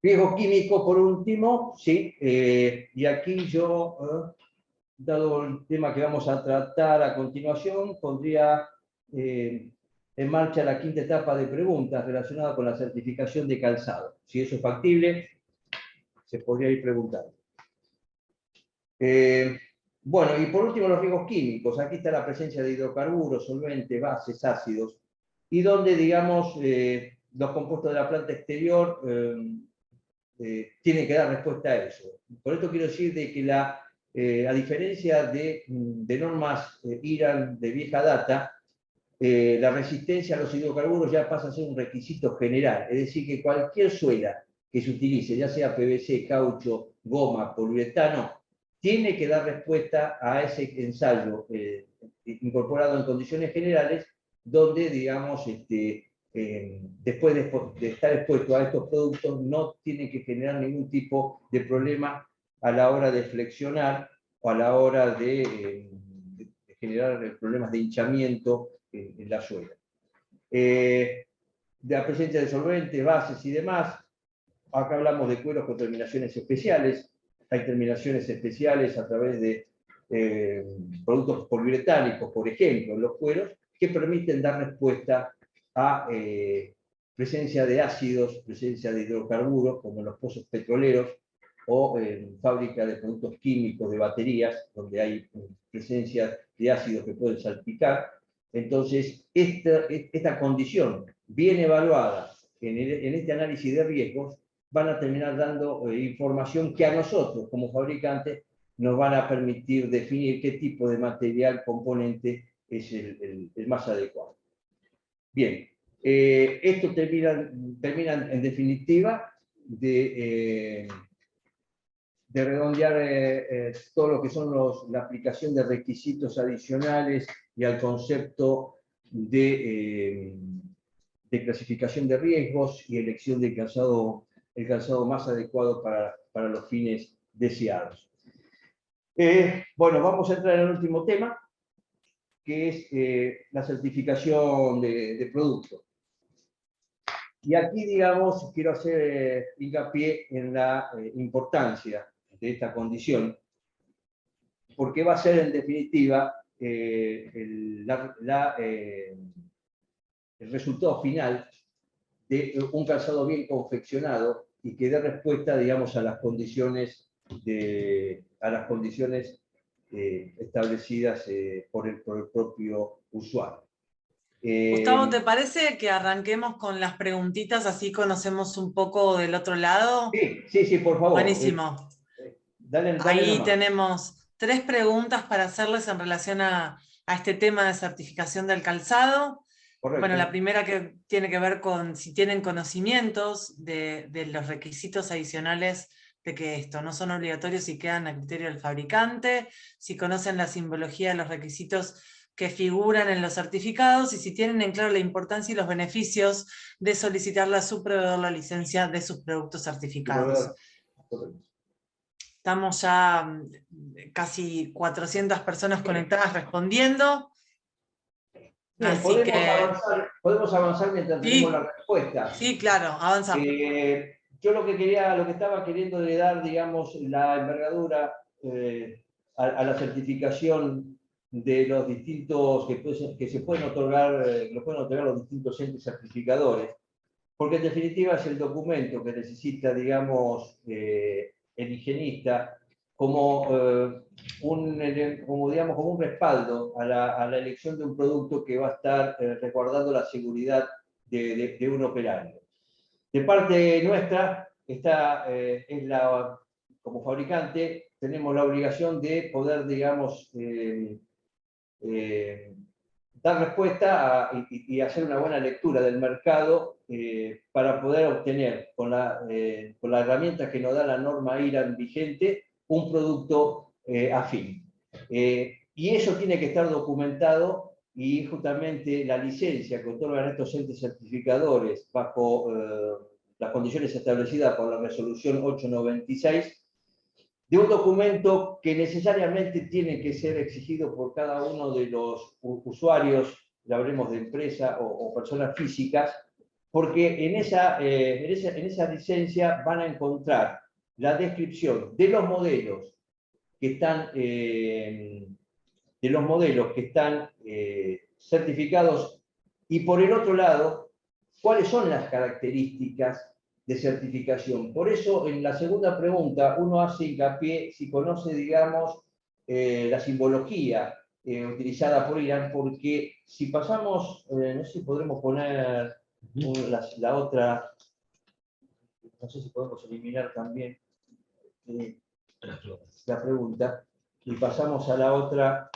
Riesgo químico, por último, sí, y aquí yo, dado el tema que vamos a tratar a continuación, pondría en marcha la quinta etapa de preguntas relacionada con la certificación de calzado. Si eso es factible, se podría ir preguntando. Bueno, y por último los riesgos químicos. Aquí está la presencia de hidrocarburos, solventes, bases, ácidos, y donde, digamos, los compuestos de la planta exterior tienen que dar respuesta a eso. Por esto quiero decir de que a diferencia de normas IRAN de vieja data, la resistencia a los hidrocarburos ya pasa a ser un requisito general, es decir, que cualquier suela que se utilice, ya sea PVC, caucho, goma, poliuretano, tiene que dar respuesta a ese ensayo incorporado en condiciones generales, donde, digamos, después de estar expuesto a estos productos, no tiene que generar ningún tipo de problema a la hora de flexionar o a la hora de generar problemas de hinchamiento en la suela. De la presencia de solventes, bases y demás, acá hablamos de cueros con terminaciones especiales. Hay terminaciones especiales a través de productos poliuretánicos, por ejemplo, en los cueros, que permiten dar respuesta a presencia de ácidos, presencia de hidrocarburos, como en los pozos petroleros, o en fábrica de productos químicos, de baterías, donde hay presencia de ácidos que pueden salpicar. Entonces, esta condición bien evaluada en este análisis de riesgos van a terminar dando información que a nosotros, como fabricantes, nos van a permitir definir qué tipo de material componente es el más adecuado. Bien, esto termina en definitiva de redondear todo lo que son la aplicación de requisitos adicionales y al concepto de clasificación de riesgos y elección del calzado, el calzado más adecuado para los fines deseados. Bueno, vamos a entrar en el último tema, que es la certificación de producto. Y aquí, digamos, quiero hacer hincapié en la importancia de esta condición, porque va a ser, en definitiva, el resultado final de un calzado bien confeccionado y que dé respuesta, digamos, a las condiciones establecidas por el propio usuario. Gustavo, ¿te parece que arranquemos con las preguntitas, así conocemos un poco del otro lado? Sí, por favor. Buenísimo. Dale Ahí nomás. tenemos 3 preguntas para hacerles en relación a este tema de certificación del calzado. Correcto. Bueno, la primera que tiene que ver con si tienen conocimientos de los requisitos adicionales de que esto no son obligatorios y quedan a criterio del fabricante, si conocen la simbología de los requisitos que figuran en los certificados y si tienen en claro la importancia y los beneficios de solicitarle a su proveedor la licencia de sus productos certificados. Correcto. Estamos ya casi 400 personas conectadas respondiendo. Bien, podemos avanzar mientras tenemos la respuesta. Sí, claro, avanza. Yo lo que estaba queriendo de dar, digamos, la envergadura a la certificación de los distintos que se pueden otorgar, lo pueden otorgar los distintos entes certificadores, porque en definitiva es el documento que necesita, digamos, el higienista como un respaldo a la elección de un producto que va a estar resguardando la seguridad de un operario. De parte nuestra, como fabricante, tenemos la obligación de poder, digamos, dar respuesta y hacer una buena lectura del mercado para poder obtener, con la herramienta que nos da la norma IRAN vigente, un producto afín. Y eso tiene que estar documentado, y justamente la licencia que otorgan estos entes certificadores bajo las condiciones establecidas por la resolución 896, de un documento que necesariamente tiene que ser exigido por cada uno de los usuarios, ya hablemos de empresa o personas físicas, porque en esa licencia van a encontrar la descripción de los modelos que están, certificados, y por el otro lado, cuáles son las características de certificación. Por eso, en la segunda pregunta, uno hace hincapié si conoce, digamos, la simbología utilizada por IRAN, porque si pasamos, no sé si podremos poner la otra, no sé si podemos eliminar también la pregunta, y pasamos a la otra.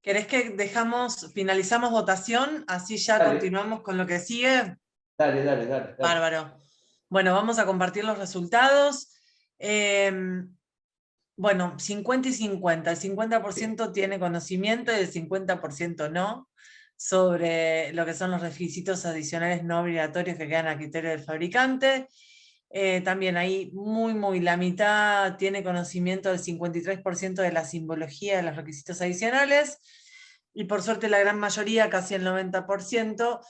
¿Querés que finalizamos votación? Así ya Dale. Continuamos con lo que sigue. Dale. Bárbaro. Bueno, vamos a compartir los resultados. Bueno, 50 y 50. El 50% tiene conocimiento y el 50% no, sobre lo que son los requisitos adicionales no obligatorios que quedan a criterio del fabricante. También ahí muy la mitad tiene conocimiento del 53% de la simbología de los requisitos adicionales, y por suerte la gran mayoría, casi el 90%,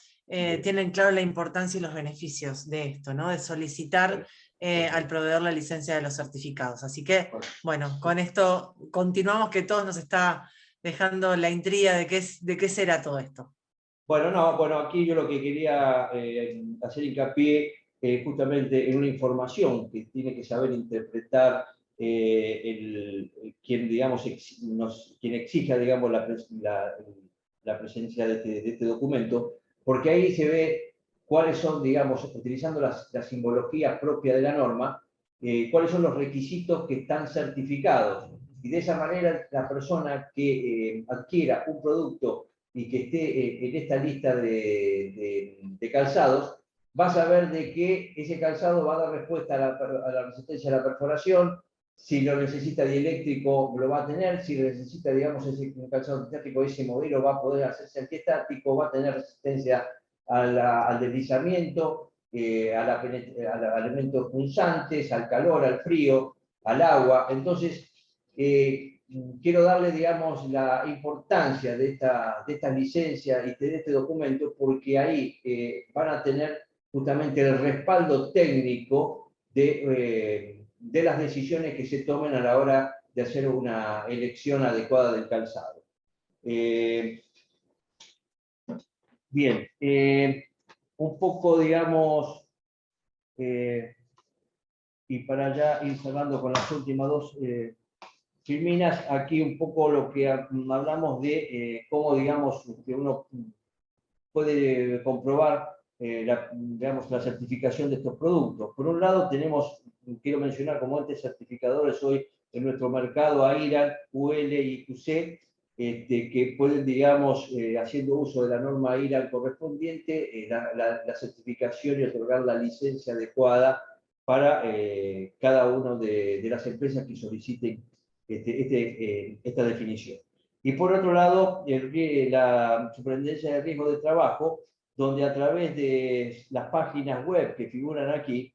tienen claro la importancia y los beneficios de esto, ¿no? De solicitar al proveedor la licencia de los certificados. Así que, bueno, con esto continuamos, que todos nos está dejando la intriga de qué será todo esto. Bueno, aquí yo lo que quería hacer hincapié justamente en una información que tiene que saber interpretar quien exija, digamos, la presencia de este documento, porque ahí se ve cuáles son, digamos, utilizando la simbología propia de la norma, cuáles son los requisitos que están certificados. Y de esa manera la persona que adquiera un producto y que esté en esta lista de calzados, va a saber de que ese calzado va a dar respuesta a la resistencia a la perforación. Si lo necesita dieléctrico, lo va a tener. Si lo necesita, digamos, un calzado antiestático, ese modelo va a poder hacerse antiestático, va a tener resistencia al deslizamiento, a elementos punzantes, al calor, al frío, al agua. Entonces, quiero darle, digamos, la importancia de estas licencias y de este documento, porque ahí van a tener justamente el respaldo técnico de las decisiones que se tomen a la hora de hacer una elección adecuada del calzado. Bien, un poco, digamos, y para ya ir cerrando con las últimas dos Filminas, aquí un poco lo que hablamos de cómo, digamos, que uno puede comprobar digamos, la certificación de estos productos. Por un lado tenemos, quiero mencionar como entes certificadores hoy en nuestro mercado a IRAN, UL y QC, que pueden, digamos, haciendo uso de la norma IRAN correspondiente, la certificación y otorgar la licencia adecuada para cada una de las empresas que soliciten esta definición. Y por otro lado, la superintendencia de riesgo de trabajo, donde a través de las páginas web que figuran aquí,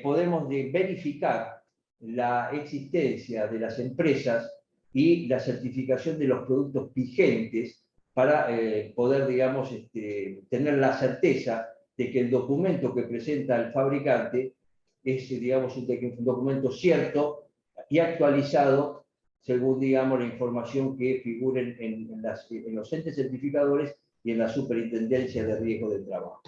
podemos verificar la existencia de las empresas y la certificación de los productos vigentes para poder, digamos, tener la certeza de que el documento que presenta el fabricante es, digamos, un documento cierto y actualizado según, digamos, la información que figure en los entes certificadores y en la Superintendencia de Riesgo del Trabajo.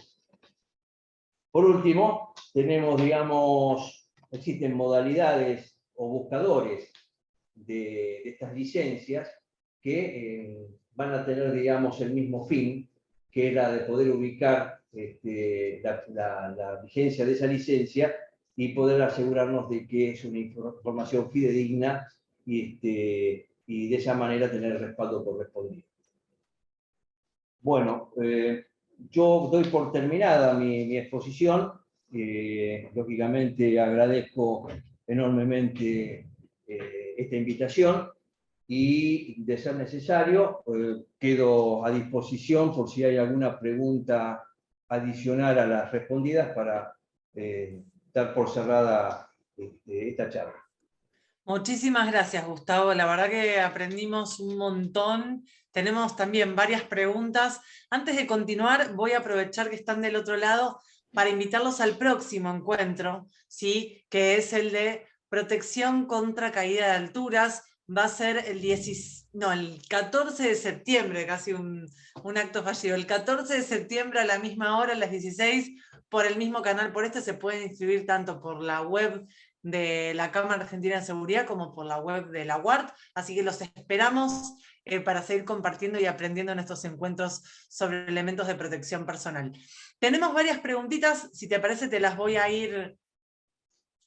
Por último, tenemos, digamos, existen modalidades o buscadores de estas licencias que van a tener, digamos, el mismo fin, que es la de poder ubicar la vigencia de esa licencia y poder asegurarnos de que es una información fidedigna y de esa manera tener el respaldo correspondiente. Bueno, yo doy por terminada mi exposición. Lógicamente agradezco enormemente esta invitación y, de ser necesario, quedo a disposición por si hay alguna pregunta adicional a las respondidas para dar por cerrada esta charla. Muchísimas gracias, Gustavo. La verdad que aprendimos un montón. Tenemos también varias preguntas. Antes de continuar, voy a aprovechar que están del otro lado para invitarlos al próximo encuentro, ¿sí? Que es el de protección contra caída de alturas. Va a ser el 14 de septiembre, casi un acto fallido. El 14 de septiembre a la misma hora, a las 16, por el mismo canal. Por este se pueden inscribir tanto por la web de la Cámara Argentina de Seguridad como por la web de la UART, así que los esperamos para seguir compartiendo y aprendiendo en estos encuentros sobre elementos de protección personal. Tenemos varias preguntitas, si te parece te las voy a ir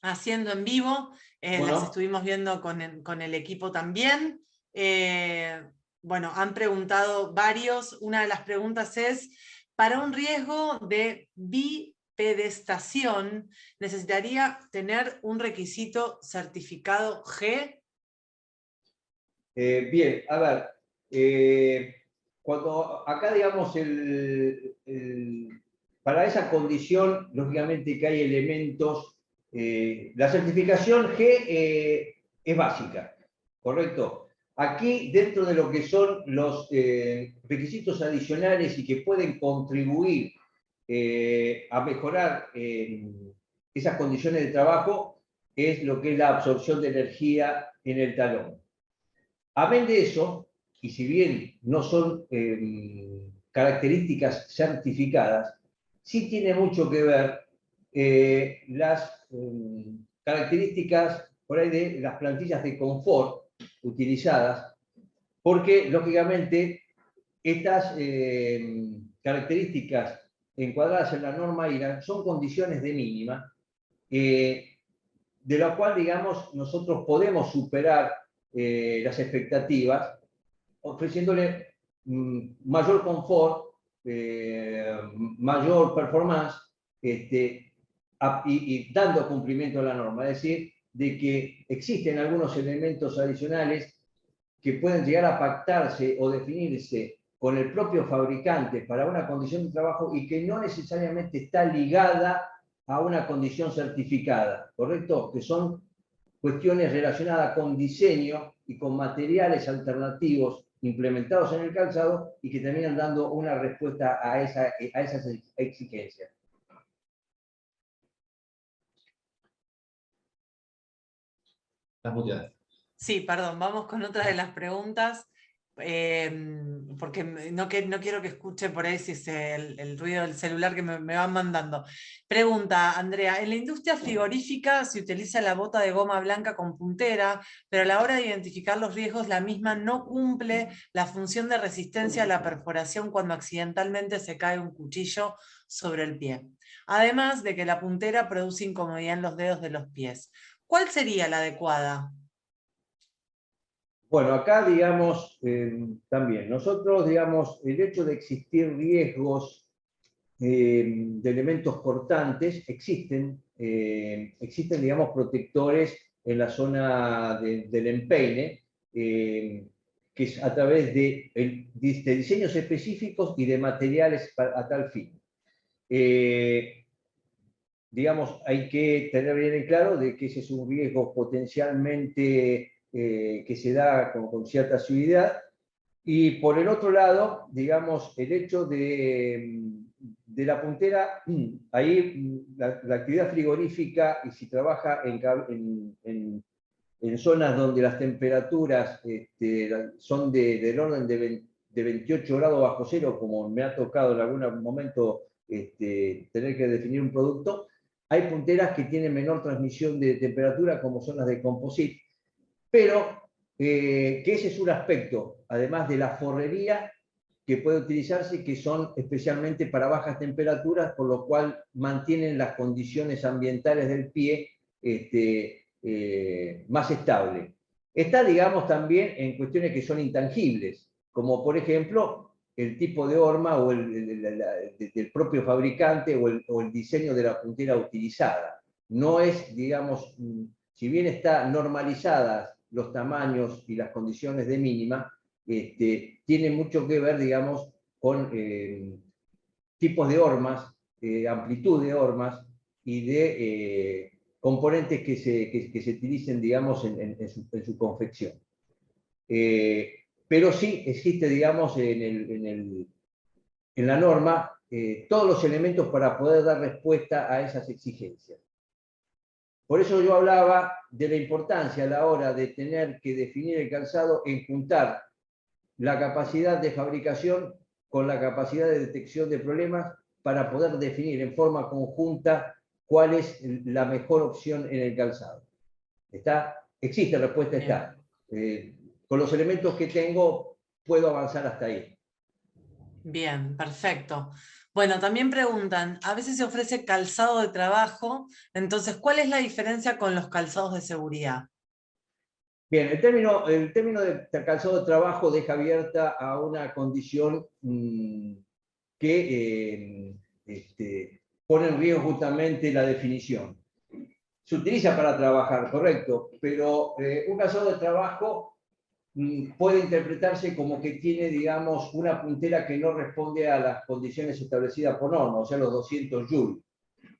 haciendo en vivo, bueno, las estuvimos viendo con el equipo también. Bueno, han preguntado varios, una de las preguntas es, para un riesgo de bipedestación, ¿necesitaría tener un requisito certificado G? Bien, a ver, cuando acá, digamos, para esa condición, lógicamente que hay elementos, la certificación G es básica, ¿correcto? Aquí, dentro de lo que son los requisitos adicionales y que pueden contribuir a mejorar esas condiciones de trabajo, es lo que es la absorción de energía en el talón. Amén de eso, y si bien no son características certificadas, sí tiene mucho que ver las características por ahí de las plantillas de confort utilizadas, porque lógicamente estas características encuadradas en la norma IRAN son condiciones de mínima, de la cual, digamos, nosotros podemos superar las expectativas, ofreciéndole mayor confort, mayor performance, y dando cumplimiento a la norma. Es decir, de que existen algunos elementos adicionales que pueden llegar a pactarse o definirse con el propio fabricante para una condición de trabajo y que no necesariamente está ligada a una condición certificada, ¿correcto? Que son cuestiones relacionadas con diseño y con materiales alternativos implementados en el calzado y que terminan dando una respuesta a esas exigencias. Sí, perdón, vamos con otra de las preguntas. porque no quiero que escuche por ahí si es el ruido del celular que me van mandando. Pregunta, Andrea, en la industria frigorífica se utiliza la bota de goma blanca con puntera, pero a la hora de identificar los riesgos, la misma no cumple la función de resistencia a la perforación cuando accidentalmente se cae un cuchillo sobre el pie. Además de que la puntera produce incomodidad en los dedos de los pies. ¿Cuál sería la adecuada? Bueno, acá, digamos, también, nosotros, digamos, el hecho de existir riesgos de elementos cortantes, existen, digamos, protectores en la zona del empeine, que es a través de diseños específicos y de materiales a tal fin. Digamos, hay que tener bien en claro de que ese es un riesgo potencialmente que se da con cierta asiduidad. Y por el otro lado, digamos, el hecho de la puntera, ahí la actividad frigorífica, y si trabaja en zonas donde las temperaturas son del orden de 28 grados bajo cero, como me ha tocado en algún momento tener que definir un producto, hay punteras que tienen menor transmisión de temperatura, como son las de composite, pero que ese es un aspecto, además de la forrería, que puede utilizarse, que son especialmente para bajas temperaturas, por lo cual mantienen las condiciones ambientales del pie más estable. Está, digamos, también en cuestiones que son intangibles, como por ejemplo el tipo de horma o del propio fabricante o el diseño de la puntera utilizada. No es, digamos, si bien está normalizadas los tamaños y las condiciones de mínima, tiene mucho que ver, digamos, con tipos de hormas, amplitud de hormas y de componentes que se utilicen, digamos, en su confección. Pero sí existe, digamos, en la norma todos los elementos para poder dar respuesta a esas exigencias. Por eso yo hablaba de la importancia a la hora de tener que definir el calzado en juntar la capacidad de fabricación con la capacidad de detección de problemas para poder definir en forma conjunta cuál es la mejor opción en el calzado. ¿Está? Existe, la respuesta está. Con los elementos que tengo puedo avanzar hasta ahí. Bien, perfecto. Bueno, también preguntan, a veces se ofrece calzado de trabajo, entonces, ¿cuál es la diferencia con los calzados de seguridad? Bien, el término de calzado de trabajo deja abierta a una condición que pone en riesgo justamente la definición. Se utiliza para trabajar, correcto, pero un calzado de trabajo puede interpretarse como que tiene, digamos, una puntera que no responde a las condiciones establecidas por norma, o sea, los 200 Joule.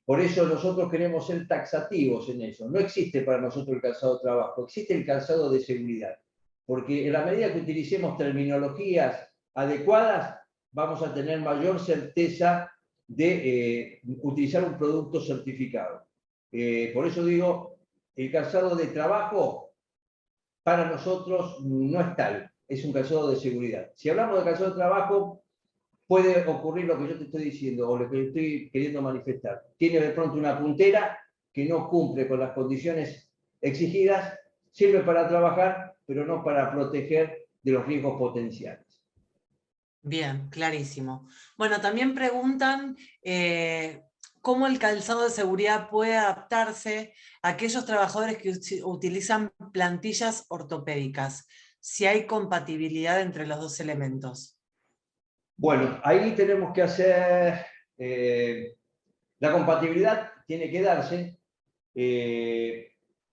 Por eso nosotros queremos ser taxativos en eso. No existe para nosotros el calzado de trabajo, existe el calzado de seguridad. Porque en la medida que utilicemos terminologías adecuadas, vamos a tener mayor certeza de utilizar un producto certificado. Por eso digo, el calzado de trabajo para nosotros no es tal, es un calzado de seguridad. Si hablamos de calzado de trabajo, puede ocurrir lo que yo te estoy diciendo o lo que estoy queriendo manifestar. Tiene de pronto una puntera que no cumple con las condiciones exigidas, sirve para trabajar, pero no para proteger de los riesgos potenciales. Bien, clarísimo. Bueno, también preguntan cómo el calzado de seguridad puede adaptarse a aquellos trabajadores que utilizan plantillas ortopédicas, si hay compatibilidad entre los dos elementos. Bueno, ahí tenemos que hacer, la compatibilidad tiene que darse,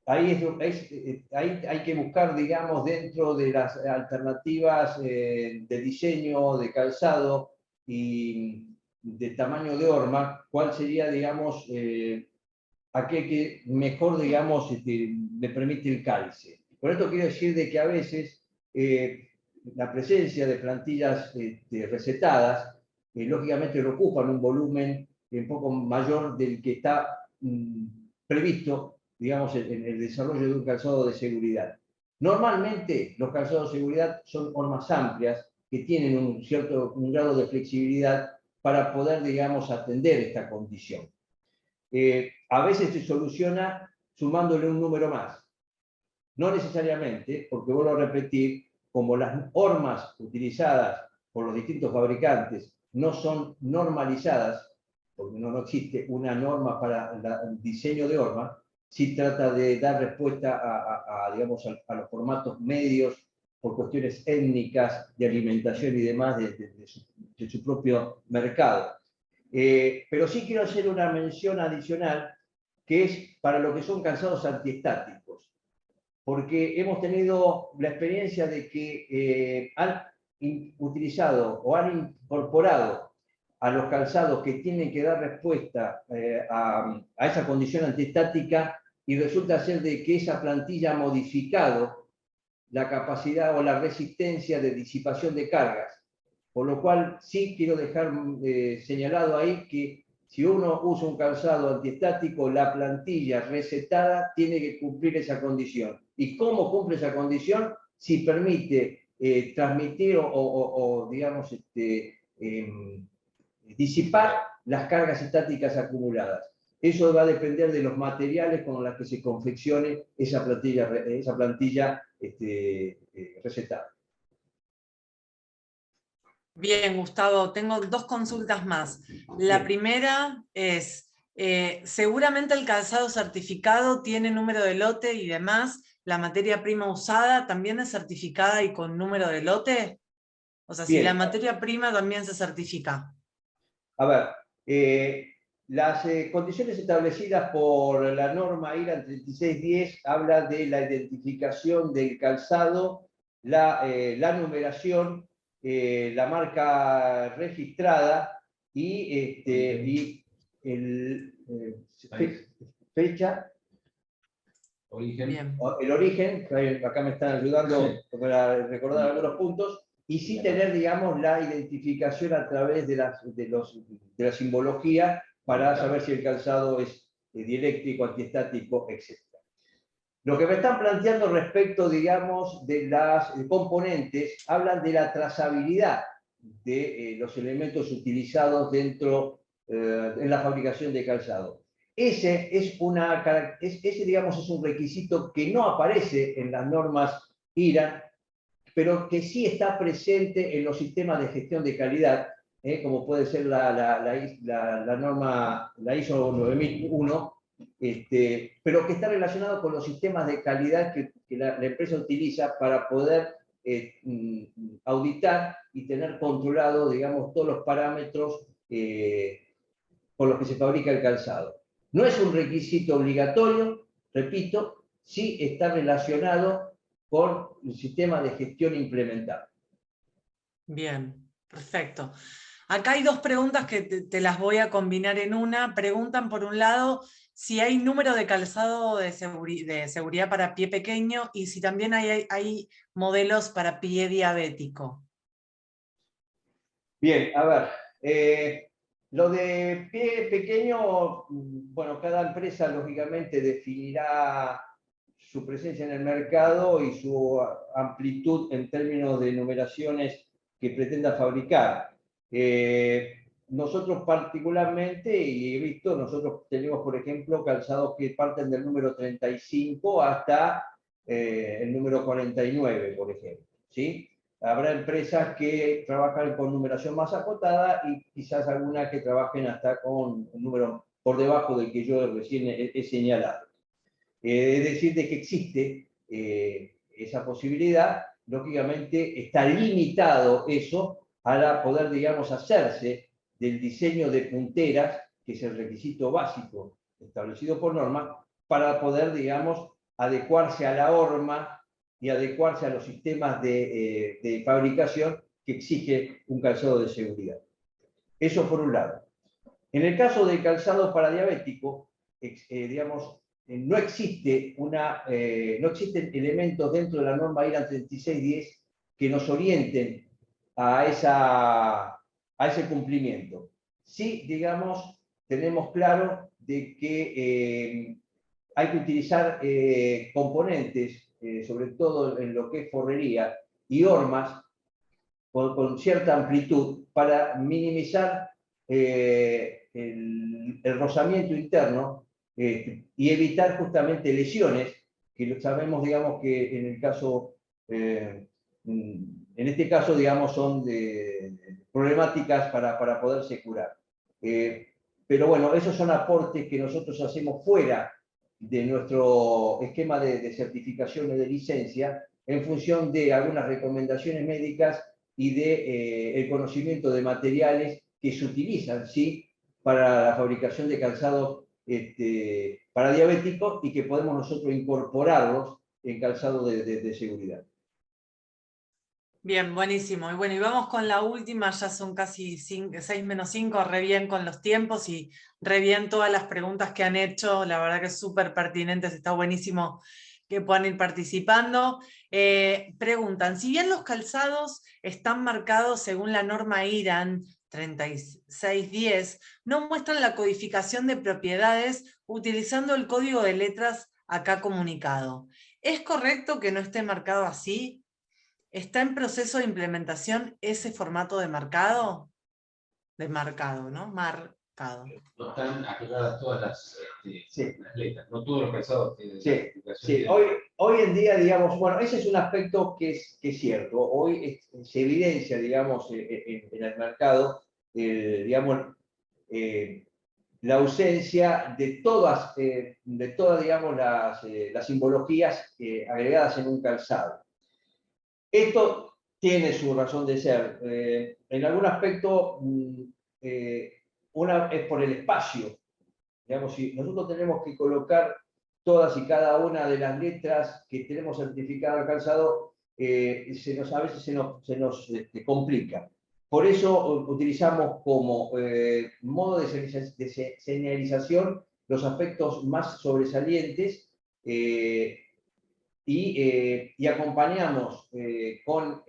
ahí hay que buscar, digamos, dentro de las alternativas de diseño, de calzado y de tamaño de horma, cuál sería, digamos, aquel que mejor, digamos, le permite el calce. Por esto quiero decir de que a veces la presencia de plantillas recetadas, lógicamente lo ocupan un volumen un poco mayor del que está previsto, digamos, en el desarrollo de un calzado de seguridad. Normalmente los calzados de seguridad son hormas amplias que tienen un grado de flexibilidad para poder, digamos, atender esta condición. A veces se soluciona sumándole un número más. No necesariamente, porque vuelvo a repetir, como las hormas utilizadas por los distintos fabricantes no son normalizadas, porque no existe una norma para el diseño de horma, sí trata de dar respuesta digamos, a los formatos medios por cuestiones étnicas, de alimentación y demás de su propio mercado. Pero sí quiero hacer una mención adicional, que es para lo que son calzados antiestáticos, porque hemos tenido la experiencia de que han utilizado o han incorporado a los calzados que tienen que dar respuesta a esa condición antiestática, y resulta ser de que esa plantilla ha modificado la capacidad o la resistencia de disipación de cargas. Por lo cual sí quiero dejar señalado ahí que si uno usa un calzado antiestático, la plantilla recetada tiene que cumplir esa condición. ¿Y cómo cumple esa condición? Si permite transmitir o digamos, disipar las cargas estáticas acumuladas. Eso va a depender de los materiales con los que se confeccione esa plantilla recetada. Bien, Gustavo, tengo dos consultas más. La primera es, seguramente el calzado certificado tiene número de lote y demás. ¿La materia prima usada también es certificada y con número de lote? O sea, si la materia prima también se certifica. A ver, las condiciones establecidas por la norma IRA 3610 habla de la identificación del calzado, la numeración, la marca registrada y fecha, origen. el origen, acá me están ayudando para recordar algunos puntos, y sí tener, digamos, la identificación a través de la simbología para saber si el calzado es dieléctrico, antiestático, etc. Lo que me están planteando respecto, digamos, de las componentes, hablan de la trazabilidad de los elementos utilizados dentro en la fabricación de calzado. Ese, digamos, es un requisito que no aparece en las normas IRA, pero que sí está presente en los sistemas de gestión de calidad, como puede ser la norma, la ISO 9001, pero que está relacionado con los sistemas de calidad que la empresa utiliza para poder auditar y tener controlado, digamos, todos los parámetros por los que se fabrica el calzado. No es un requisito obligatorio, repito, sí está relacionado con el sistema de gestión implementado. Bien, perfecto. Acá hay dos preguntas que te las voy a combinar en una. Preguntan por un lado si hay número de calzado de seguridad para pie pequeño y si también hay modelos para pie diabético. Bien, a ver, lo de pie pequeño, bueno, cada empresa lógicamente definirá su presencia en el mercado y su amplitud en términos de numeraciones que pretenda fabricar. Nosotros particularmente, y he visto, nosotros tenemos, por ejemplo, calzados que parten del número 35 hasta el número 49, por ejemplo, ¿sí? Habrá empresas que trabajan con numeración más acotada y quizás algunas que trabajen hasta con un número por debajo del que yo recién he señalado. Es decir, de que existe esa posibilidad. Lógicamente está limitado eso a poder, digamos, hacerse del diseño de punteras, que es el requisito básico establecido por norma, para poder, digamos, adecuarse a la horma y adecuarse a los sistemas de fabricación que exige un calzado de seguridad. Eso por un lado. En el caso del calzado para diabético, digamos, no existen elementos dentro de la norma IRA 3610 que nos orienten a ese cumplimiento. Sí, digamos, tenemos claro de que hay que utilizar componentes sobre todo en lo que es forrería y hormas, con cierta amplitud, para minimizar el rozamiento interno y evitar justamente lesiones, que sabemos, digamos, que en el caso, en este caso, digamos, son problemáticas para poderse curar. Pero bueno, esos son aportes que nosotros hacemos fuera de nuestro esquema de certificación y de licencia, en función de algunas recomendaciones médicas y de el conocimiento de materiales que se utilizan, ¿sí?, para la fabricación de calzado para diabéticos, y que podemos nosotros incorporarlos en calzado de seguridad. Bien, buenísimo. Y bueno, y vamos con la última, ya son casi 6 menos 5, re bien con los tiempos y re bien todas las preguntas que han hecho, la verdad que es súper pertinentes, está buenísimo que puedan ir participando. Preguntan, si bien los calzados están marcados según la norma IRAN 3610, no muestran la codificación de propiedades utilizando el código de letras acá comunicado. ¿Es correcto que no esté marcado así? ¿Está en proceso de implementación ese formato de marcado? De marcado, ¿no? Marcado. No están aclaradas todas las letras, no todos los calzados tienen Sí. Hoy en día, digamos, bueno, ese es un aspecto que es cierto. Hoy se evidencia, digamos, en el mercado, digamos, la ausencia de todas, digamos, las simbologías agregadas en un calzado. Esto tiene su razón de ser. En algún aspecto, una es por el espacio. Digamos, si nosotros tenemos que colocar todas y cada una de las letras que tenemos certificado al calzado, a veces se nos complica. Por eso utilizamos como modo de señalización los aspectos más sobresalientes, y acompañamos con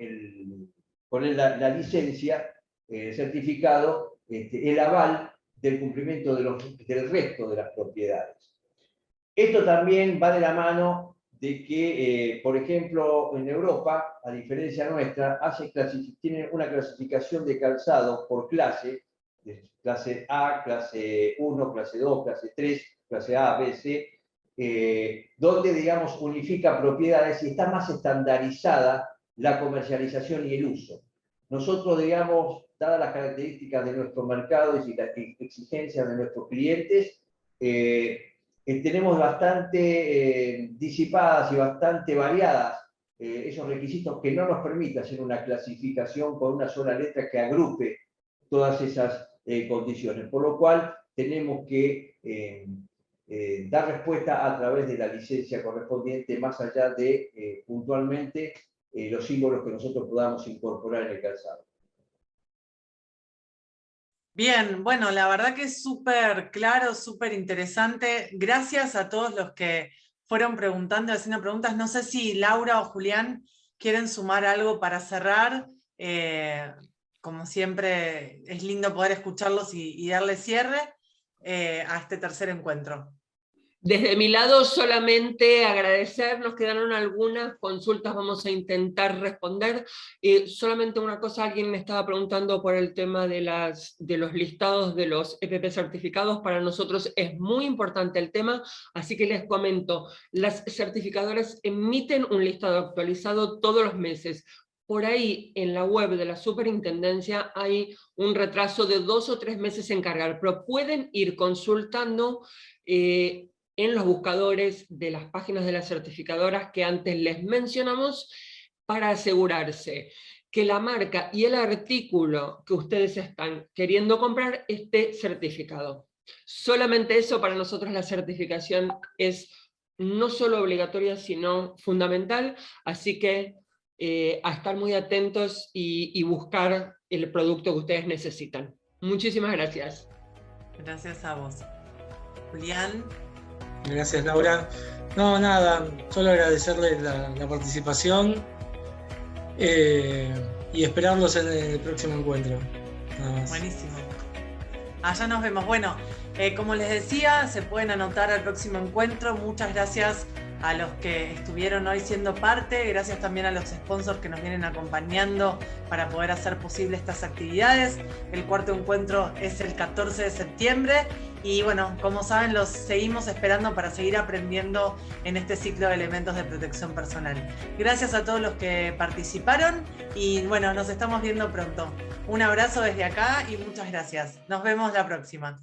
la licencia, certificado, el aval del cumplimiento del resto de las propiedades. Esto también va de la mano de que, por ejemplo, en Europa, a diferencia nuestra, tienen una clasificación de calzado por clase A, clase 1, clase 2, clase 3, clase A, B, C, donde, digamos, unifica propiedades y está más estandarizada la comercialización y el uso. Nosotros, digamos, dadas las características de nuestro mercado y las exigencias de nuestros clientes, tenemos bastante disipadas y bastante variadas esos requisitos que no nos permiten hacer una clasificación con una sola letra que agrupe todas esas condiciones, por lo cual tenemos que dar respuesta a través de la licencia correspondiente, más allá de puntualmente los símbolos que nosotros podamos incorporar en el calzado. Bien, bueno, la verdad que es súper claro, súper interesante. Gracias a todos los que fueron preguntando y haciendo preguntas. No sé si Laura o Julián quieren sumar algo para cerrar. Como siempre, es lindo poder escucharlos y darle cierre a este tercer encuentro. Desde mi lado solamente agradecer, nos quedaron algunas consultas, vamos a intentar responder. Solamente una cosa, alguien me estaba preguntando por el tema de los listados de los EPP certificados. Para nosotros es muy importante el tema, así que les comento, las certificadoras emiten un listado actualizado todos los meses. Por ahí en la web de la Superintendencia hay un retraso de 2 o 3 meses en cargar, pero pueden ir consultando en los buscadores de las páginas de las certificadoras que antes les mencionamos, para asegurarse que la marca y el artículo que ustedes están queriendo comprar esté certificado. Solamente eso. Para nosotros la certificación es no solo obligatoria, sino fundamental, así que a estar muy atentos y buscar el producto que ustedes necesitan. Muchísimas gracias. Gracias a vos. Julián. Gracias, Laura. No, nada, solo agradecerles la participación y esperarlos en el próximo encuentro. Nada más. Buenísimo. Allá nos vemos. Bueno, como les decía, se pueden anotar al próximo encuentro. Muchas gracias a los que estuvieron hoy siendo parte, gracias también a los sponsors que nos vienen acompañando para poder hacer posible estas actividades. El cuarto encuentro es el 14 de septiembre y bueno, como saben, los seguimos esperando para seguir aprendiendo en este ciclo de elementos de protección personal. Gracias a todos los que participaron y bueno, nos estamos viendo pronto. Un abrazo desde acá y muchas gracias. Nos vemos la próxima.